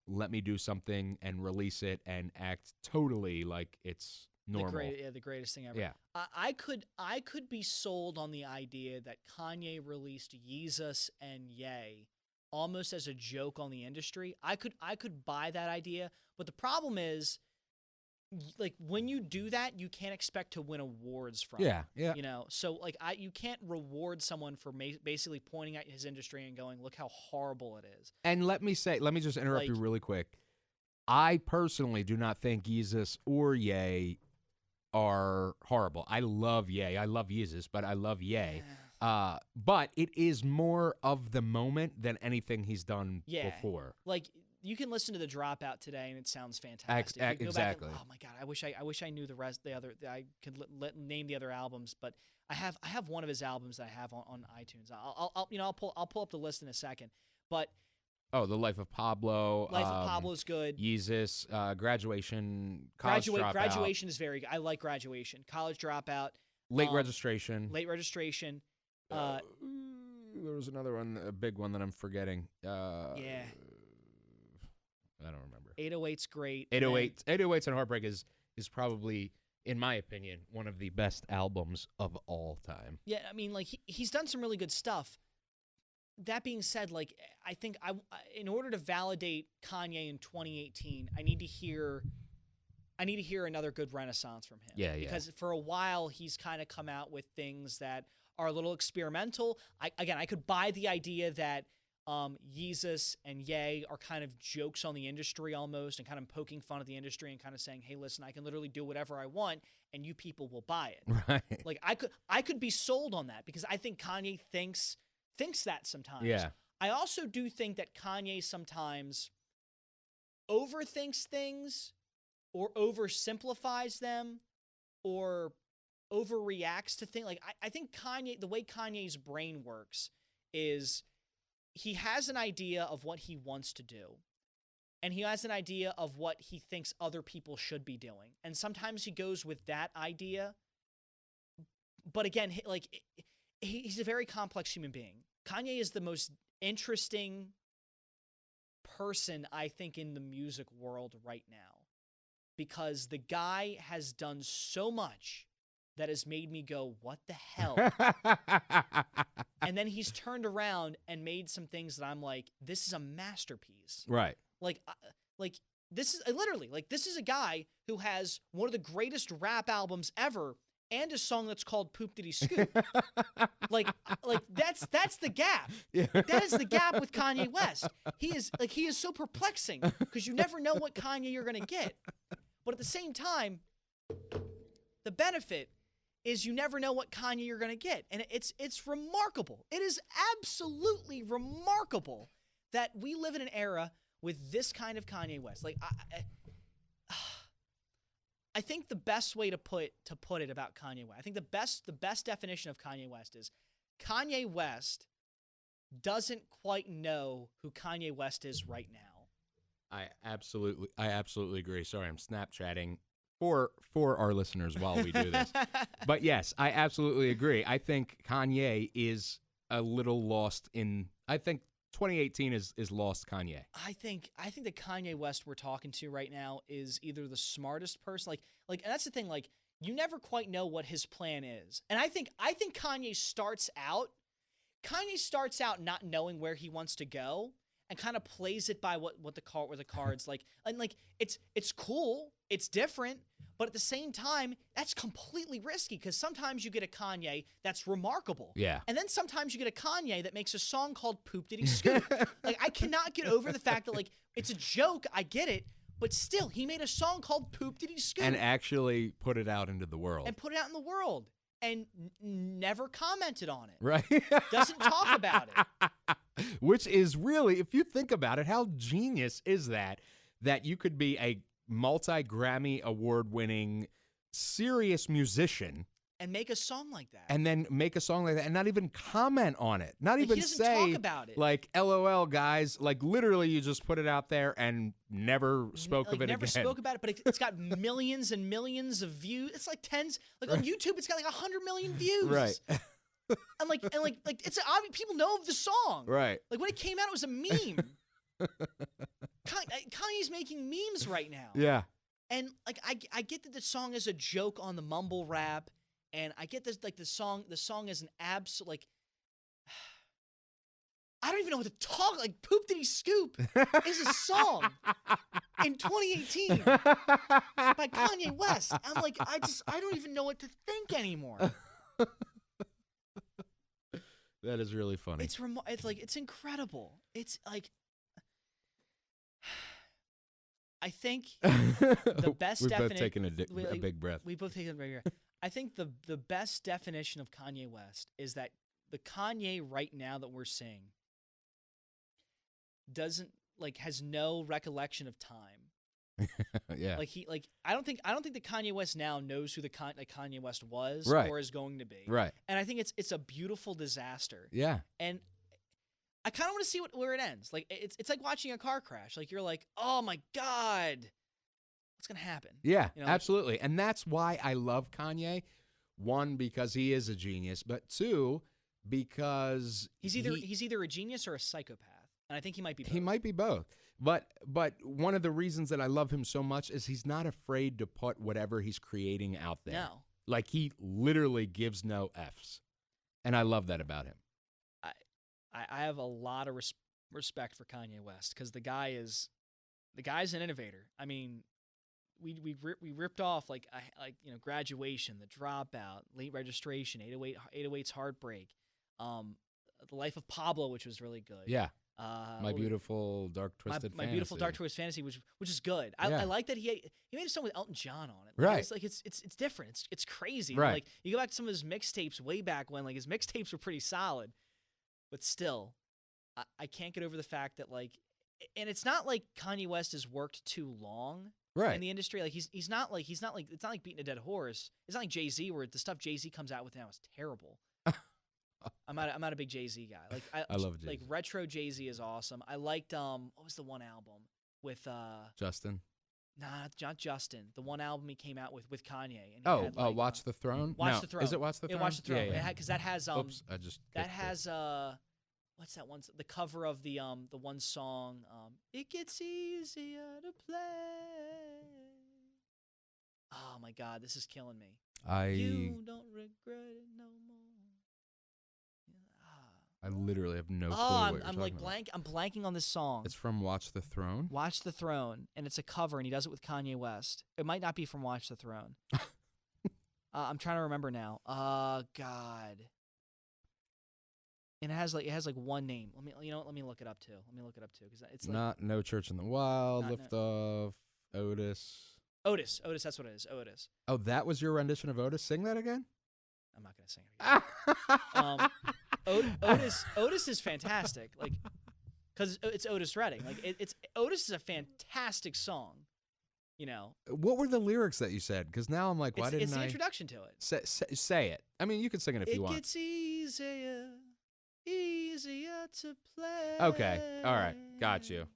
let me do something and release it and act totally like it's normal. The greatest thing ever. Yeah. I could be sold on the idea that Kanye released Yeezus and Ye almost as a joke on the industry. I could buy that idea, but the problem is, like, when you do that, you can't expect to win awards from it. Yeah. So like you can't reward someone for basically pointing at his industry and going, look how horrible it is. And let me just interrupt you really quick. I personally do not think Yeezus or Ye are horrible. I love Ye. I love Yeezus, but I love Ye. But it is more of the moment than anything he's done before. Like, you can listen to The Dropout today, and it sounds fantastic. Exactly. Oh my God, I wish I knew the rest. I could name the other albums, but I have one of his albums that I have on iTunes. I'll pull up the list in a second. But Oh, The Life of Pablo. Life of Pablo is good. Yeezus, Graduation, College Dropout. Graduation is very good. I like Graduation. College Dropout. Late Registration. Late Registration. There was another one, a big one that I'm forgetting. Yeah. I don't remember. 808's great. 808s and Heartbreak is probably, in my opinion, one of the best albums of all time. Yeah, I mean, like he's done some really good stuff. That being said, like I think in order to validate Kanye in 2018, I need to hear another good renaissance from him. Yeah. Because for a while he's kind of come out with things that are a little experimental. I could buy the idea that Yeezus and Ye are kind of jokes on the industry almost, and kind of poking fun at the industry and kind of saying, "Hey, listen, I can literally do whatever I want, and you people will buy it." Right. Like I could be sold on that because I think Kanye thinks that sometimes. Yeah. I also do think that Kanye sometimes overthinks things or oversimplifies them or overreacts to things. Like I think Kanye, the way Kanye's brain works is he has an idea of what he wants to do. And he has an idea of what he thinks other people should be doing. And sometimes he goes with that idea. But again, he's a very complex human being. Kanye is the most interesting person, I think, in the music world right now. Because the guy has done so much that has made me go, what the hell? And then he's turned around and made some things that I'm like, this is a masterpiece. Right. Like this is literally, like, this is a guy who has one of the greatest rap albums ever and a song that's called Poop Diddy Scoop. like that's the gap. Yeah. That is the gap with Kanye West. He is so perplexing because you never know what Kanye you're going to get. But at the same time, the benefit is you never know what Kanye you're going to get. And it's remarkable. It is absolutely remarkable that we live in an era with this kind of Kanye West. Like, I think the best way to put it about Kanye West, I think the best definition of Kanye West is Kanye West doesn't quite know who Kanye West is right now. I absolutely agree. Sorry, I'm Snapchatting for our listeners while we do this. But yes, I absolutely agree. I think Kanye is a little lost in. I think 2018 is lost Kanye. I think the Kanye West we're talking to right now is either the smartest person, like, and that's the thing, like, you never quite know what his plan is. And I think Kanye starts out not knowing where he wants to go and kind of plays it by what the cards like, and like it's cool, it's different, but at the same time, that's completely risky because sometimes you get a Kanye that's remarkable. Yeah. And then sometimes you get a Kanye that makes a song called Poop Diddy Scoop. Like, I cannot get over the fact that, like, it's a joke, I get it, but still, he made a song called Poop Diddy Scoop. And actually put it out into the world. And never commented on it. Right. Doesn't talk about it. Which is really, if you think about it, how genius is that you could be a multi-Grammy award-winning serious musician and make a song like that. And then make a song like that and not even comment on it. Not even say, talk about it. Like, LOL, guys. Like, literally, you just put it out there and never spoke of it again. Never spoke about it, but it's got millions and millions of views. It's like tens. Like, on YouTube, it's got like 100 million views. Right. and like it's obvious people know of the song. Right. Like, when it came out, it was a meme. Kanye's making memes right now. Yeah. And like I get that the song is a joke on the mumble rap, and I get this, like, the song is an absolute, like, I don't even know what to talk, like, Poop Diddy Scoop is a song in 2018 by Kanye West. I'm like, I don't even know what to think anymore. That is really funny. It's incredible. It's like, I think the best definition. We've both taken a big breath. We both taken a big breath. I think the best definition of Kanye West is that the Kanye right now that we're seeing has no recollection of time. Yeah. I don't think the Kanye West now knows who the Kanye West was, right, or is going to be. Right. And I think it's a beautiful disaster. Yeah. And I kind of want to see where it ends. Like it's like watching a car crash. Like you're like, oh my God, what's gonna happen? Yeah, You know, absolutely. And that's why I love Kanye. One, because he is a genius, but two, because he's either a genius or a psychopath. And I think he might be both. He might be both. But one of the reasons that I love him so much is he's not afraid to put whatever he's creating out there. No. Like, he literally gives no Fs. And I love that about him. I have a lot of respect for Kanye West because the guy's an innovator. I mean, we ripped off like Graduation, The Dropout, Late Registration, 808's Heartbreak, The Life of Pablo, which was really good. Yeah. My Beautiful Dark Twisted Fantasy. My Beautiful Dark Twisted Fantasy, which is good. I like that he made a song with Elton John on it. Right. It's like it's different. It's crazy. Right. Like you go back to some of his mixtapes way back when, like his mixtapes were pretty solid, but still, I can't get over the fact that like, and it's not like Kanye West has worked too long. Right. In the industry, like he's not like it's not like beating a dead horse. It's not like Jay-Z where the stuff Jay-Z comes out with now is terrible. I'm not a big Jay-Z guy. Like I love Jay-Z. Like retro Jay-Z is awesome. I liked what was the one album with Justin? Nah, not Justin. The one album he came out with Kanye. And Oh, had, like, Watch the Throne? Watch the Throne. Is it Watch the Throne? Yeah, Watch the Throne. Yeah. Because that has Oops, I just that has what's that one? The cover of the one song It Gets Easier to Play. Oh my God, this is killing me. You don't regret it no more. I literally have no clue Oh, what you're I'm like talking I'm blanking on this song. It's from Watch the Throne? Watch the Throne, and it's a cover, and he does it with Kanye West. It might not be from Watch the Throne. I'm trying to remember now. God. And it has like one name. Let me look it up too. Because it's like, not No Church in the Wild, Not Lift Off, Otis. Otis, that's what it is. Otis. Oh, that was your rendition of Otis? Sing that again? I'm not gonna sing it again. Otis is fantastic. Like, because it's Otis Redding. Like, it's Otis is a fantastic song. You know. What were the lyrics that you said? Because now I'm like, why didn't I? It's the introduction to it. Say it. I mean, you can sing it if you want. It gets easier to play. Okay. All right. Got you.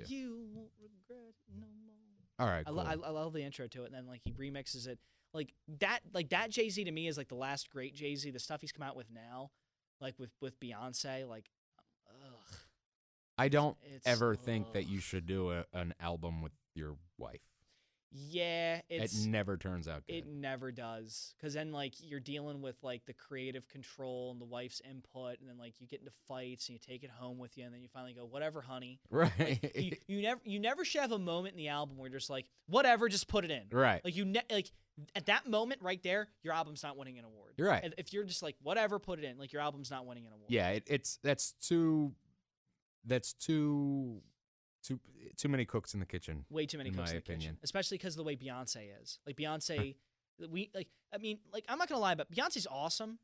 You won't regret it no more. All right. Cool. I love the intro to it, and then like he remixes it. Like that Jay-Z to me is like the last great Jay-Z. The stuff he's come out with now, like with Beyonce, like, ugh. I don't ever think that you should do an album with your wife. Yeah, it never turns out good. It never does, because then like you're dealing with like the creative control and the wife's input, and then like you get into fights and you take it home with you, and then you finally go, whatever, honey. Right. Like, you never should have a moment in the album where you're just like, whatever, just put it in. Right. Like like at that moment right there, your album's not winning an award. You're right. If you're just like, whatever, put it in, like your album's not winning an award. Yeah, that's too many cooks in the kitchen. Way too many cooks in the opinion. kitchen, especially because of the way Beyonce is. Like Beyonce, I'm not gonna lie, but Beyonce's awesome,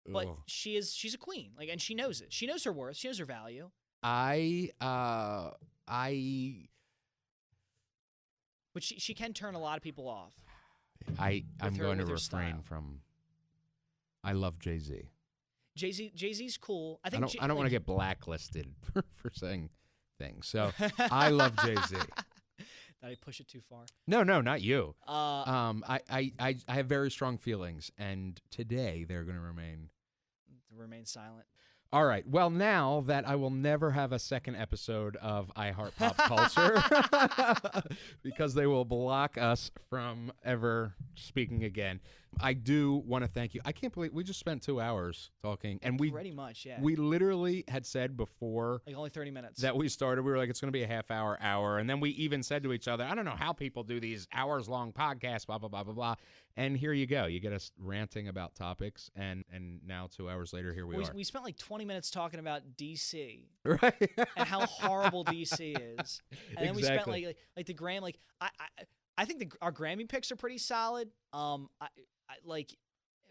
but Ugh. she's a queen. Like, and she knows it. She knows her worth. She knows her value. But she can turn a lot of people off. I'm going to refrain style. from. I love Jay-Z. Jay-Z's cool. I don't think want to get blacklisted for saying things. So I love Jay-Z. Did I push it too far? No, not you. I have very strong feelings, and today they're going to remain silent. All right. Well, now that I will never have a second episode of iHeart Pop Culture because they will block us from ever speaking again, I do want to thank you. I can't believe we just spent 2 hours talking, and pretty much, yeah. We literally had said before, like only 30 minutes that we started. We were like, it's going to be a half hour, and then we even said to each other, I don't know how people do these hours-long podcasts, blah blah blah blah blah. And here you go. You get us ranting about topics, and now 2 hours later, here we are. We spent like 20 minutes talking about DC, right? And how horrible DC is, and then we spent like the Grammy. Like I think our Grammy picks are pretty solid.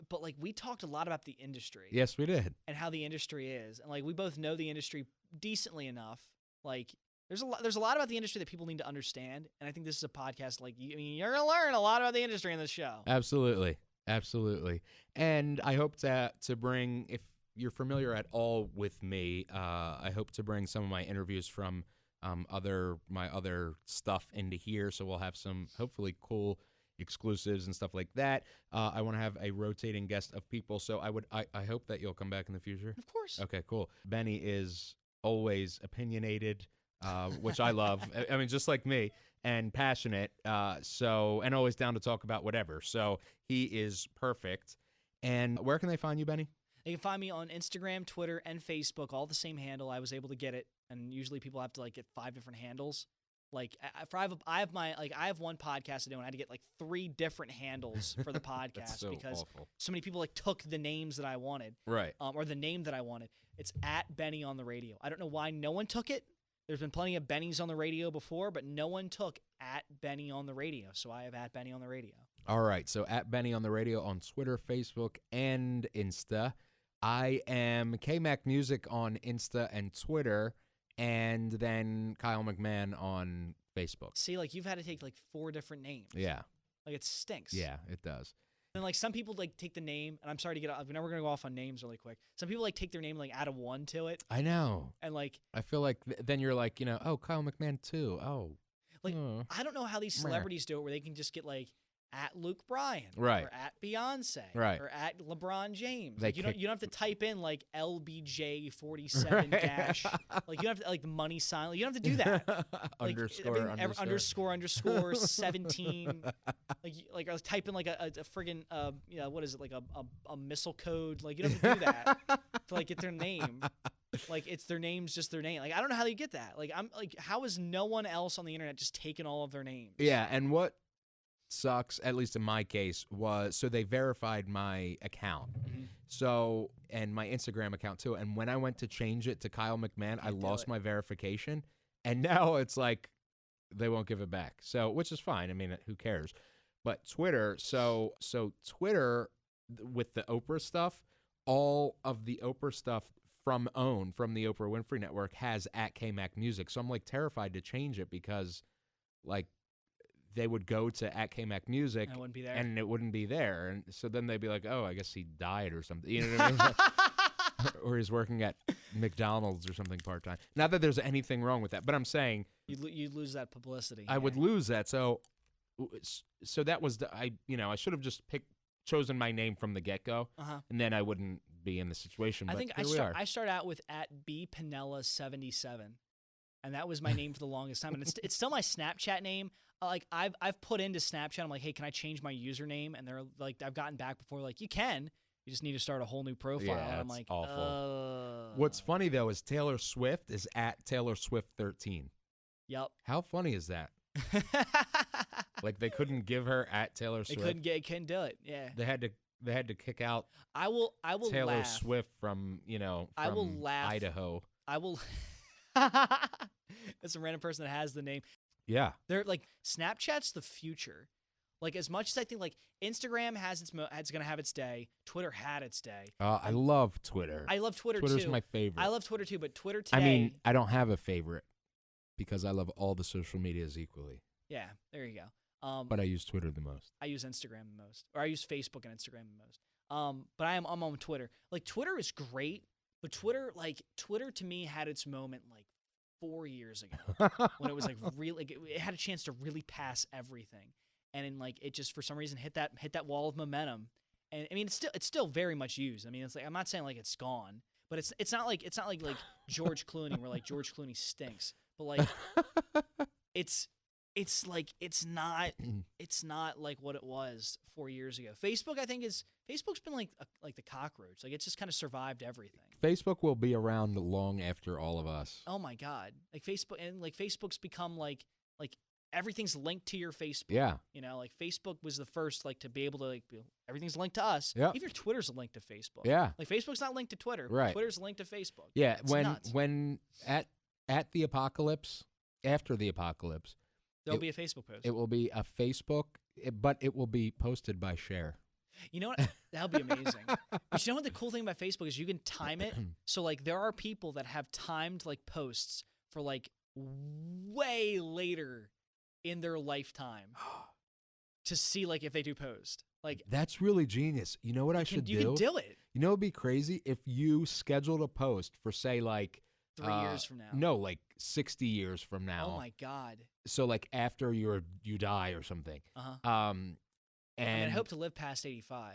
But we talked a lot about the industry. Yes, we did, and how the industry is, and like we both know the industry decently enough. Like there's a lot about the industry that people need to understand, and I think this is a podcast like you're gonna learn a lot about the industry in this show. Absolutely. And I hope to bring, if you're familiar at all with me, I hope to bring some of my interviews from my other stuff into here, so we'll have some hopefully cool exclusives and stuff like that. I want to have a rotating guest of people, so I hope that you'll come back in the future. Of course. Okay, cool. Benny is always opinionated, which I love. I mean, just like me, and passionate. And always down to talk about whatever. So he is perfect. And where can they find you, Benny? They can find me on Instagram, Twitter, and Facebook, all the same handle. I was able to get it, and usually people have to like get 5 different handles. Like I have one podcast to do, and I had to get like 3 different handles for the podcast so because awful. so many people like took the names that I wanted, Right. Or the name that I wanted. It's at Benny on the radio. I don't know why no one took it. There's been plenty of Bennies on the radio before, but no one took at Benny on the radio. So I have at Benny on the radio. All right. So at Benny on the radio on Twitter, Facebook, and Insta. I am KMac Music on Insta and Twitter, and then Kyle McMahon on Facebook. See, like you've had to take like 4 different names. Yeah. Like it stinks. Yeah, it does. And like some people like take the name, and I'm sorry to get off. We're never gonna go off on names really quick. Some people like take their name like add a 1 to it, I know. and like I feel like then you're like, oh, Kyle McMahon too. Oh. like I don't know how these celebrities do it, where they can just get like at Luke Bryan, Right. or at Beyonce, Right. or at LeBron James. They Like, you don't have to type in like LBJ47 dash. Like you don't have to like the money sign. Like, you don't have to do that. Like, underscore 17. Like I was typing like a friggin' what is it, like a missile code. Like you don't have to do that to like get their name. Like it's their name's just their name. Like I don't know how you get that. Like I'm like, how is no one else on the internet just taking all of their names? Yeah, and what sucks, at least in my case, was so they verified my account. Mm-hmm. So, and my Instagram account too. And when I went to change it to Kyle McMahon, I lost my verification. And now it's like they won't give it back. So, which is fine. I mean, who cares? But Twitter, so Twitter with the Oprah stuff, all of the Oprah stuff from the Oprah Winfrey Network has at KMac Music. So I'm like terrified to change it because like they would go to at KMac Music And it wouldn't be there. and it wouldn't be there. And so then they'd be like, oh, I guess he died or something. You know what I mean? Or he's working at McDonald's or something part-time. Not that there's anything wrong with that, but I'm saying You'd lose that publicity. I would lose that. So that was I should have just chosen my name from the get-go, and then I wouldn't be in the situation. But I think I started out with at B Panella 77, and that was my name for the longest time, and it's still my Snapchat name. Like I've put into Snapchat, I'm like, hey, can I change my username? And they're like, I've gotten back before, like, you can. You just need to start a whole new profile. Yeah, and I'm that's like, awful. What's funny though is Taylor Swift is at Taylor Swift 13. Yep. How funny is that? Like they couldn't give her at Taylor Swift. They couldn't do it. Yeah. They had to kick out I will Taylor laugh. Swift from I will laugh. Idaho. I will It's a random person that has the name. Yeah. They're like, Snapchat's the future. Like, as much as I think like Instagram has it's gonna have its day, Twitter had its day. I love Twitter. I love Twitter Twitter's too. my favorite. I love Twitter too, but Twitter today. I mean, I don't have a favorite because I love all the social medias equally. Yeah, there you go. But I use Twitter the most. I use Instagram the most, or I use Facebook and Instagram the most. But I'm on Twitter. Like, Twitter is great, but Twitter to me had its moment like 4 years ago when it was like really, like, it had a chance to really pass everything, and then like it just for some reason hit that wall of momentum. And I mean, it's still very much used. I mean, it's like, I'm not saying like it's gone, but it's not like George Clooney, where like George Clooney stinks, but like it's not like what it was 4 years ago. Facebook, I think, Facebook's been like the cockroach. Like, it's just kind of survived everything. Facebook will be around long after all of us. Oh my God. Like Facebook's become like everything's linked to your Facebook. Yeah. You know, like Facebook was the first like to be able to like everything's linked to us. Yep. Even Twitter's linked to Facebook. Yeah. Like Facebook's not linked to Twitter. Right. Twitter's linked to Facebook. Yeah. It's nuts. When at the apocalypse, after the apocalypse, There'll be a Facebook post. It will be a Facebook, but it will be posted by Cher. You know what? That would be amazing. But you know what the cool thing about Facebook is you can time it. So like there are people that have timed like posts for like way later in their lifetime to see like if they do post. Like that's really genius. You know what I should do? You can do it. You know, it'd be crazy if you scheduled a post for, say, like 3 years from now. No, like 60 years from now. Oh my God. So like after you die or something. And And I hope to live past 85.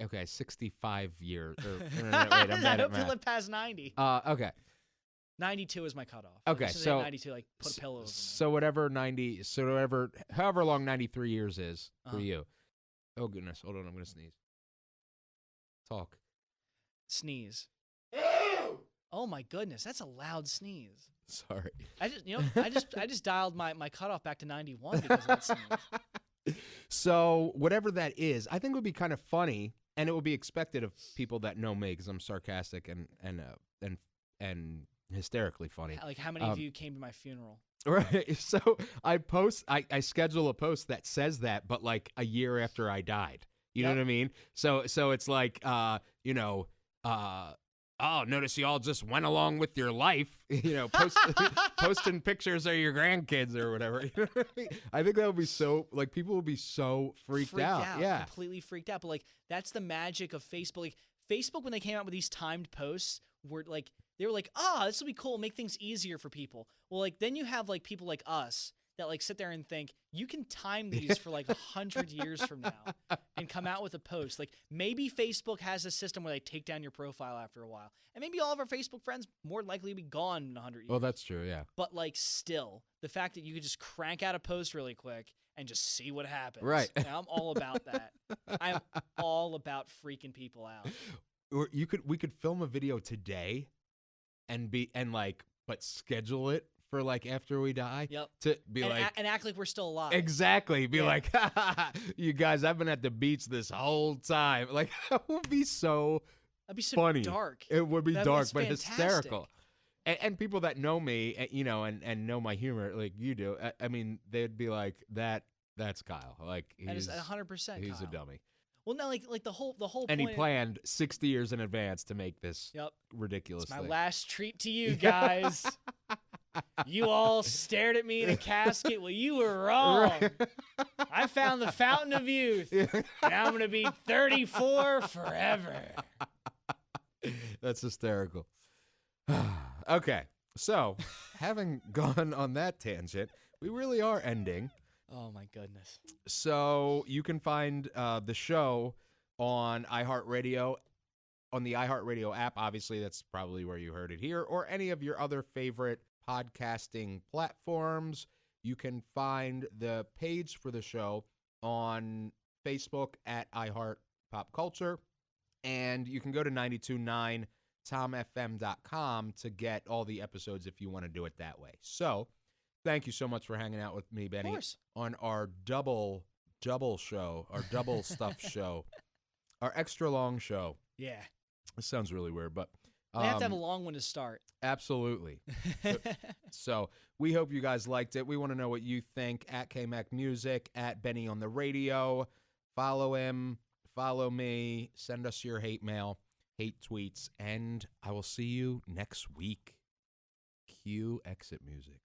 Okay, 65 years. Wait, I'm I bad at hope to math. live past 90. Okay. 92 is my cutoff. Okay, As soon as I so- hit 92, like put a pillow over me. So however long 93 years is for you. Oh goodness, hold on, I'm gonna sneeze. Talk. Sneeze. Oh my goodness, that's a loud sneeze. Sorry. I just dialed my cutoff back to 91 because of that sneeze. So whatever that is, I think it would be kind of funny, and it would be expected of people that know me because I'm sarcastic and hysterically funny. Like how many of you came to my funeral? Right. So I schedule a post that says that, but like a year after I died. You know what I mean? So it's like, oh, notice you all just went along with your life, posting pictures of your grandkids or whatever. You know what I mean? I think that would be so, like, people would be so freaked out. Yeah. Completely freaked out. But like, that's the magic of Facebook. Like Facebook, when they came out with these timed posts, they were like, this will be cool, make things easier for people. Well, like then you have like people like us that like sit there and think you can time these for like 100 years from now and come out with a post. Like maybe Facebook has a system where they take down your profile after a while, and maybe all of our Facebook friends more likely to be gone in 100 years. Well, that's true, yeah. But like still, the fact that you could just crank out a post really quick and just see what happens. Right. And I'm all about that. I'm all about freaking people out. Or we could film a video today but schedule it for like after we die. Yep. To be and act like we're still alive. Exactly. Be like, you guys, I've been at the beach this whole time. Like, that would be so That'd be so funny. dark. It would be dark, but fantastic. hysterical. And people that know me, and know my humor, like you do, I mean, they'd be like, that's Kyle. Like, That is 100% he's Kyle. a dummy. Well, no, like the whole And point. he planned 60 years in advance to make this ridiculous It's my thing. last treat to you guys. You all stared at me in a casket. Well, you were wrong. I found the fountain of youth. Now I'm going to be 34 forever. That's hysterical. Okay, so having gone on that tangent, we really are ending. Oh, my goodness. So you can find the show on iHeartRadio, on the iHeartRadio app. Obviously, that's probably where you heard it here, or any of your other favorite podcasting platforms. You can find the page for the show on Facebook at iHeart Pop Culture, and you can go to 929tomfm.com to get all the episodes if you want to do it that way. So thank you so much for hanging out with me, Benny, on our double show, our double stuff show, our extra long show. Yeah. It sounds really weird, but We have to have a long one to start. Absolutely. So we hope you guys liked it. We want to know what you think at KMac Music, at Benny on the Radio. Follow him, follow me, send us your hate mail, hate tweets, and I will see you next week. Cue exit music.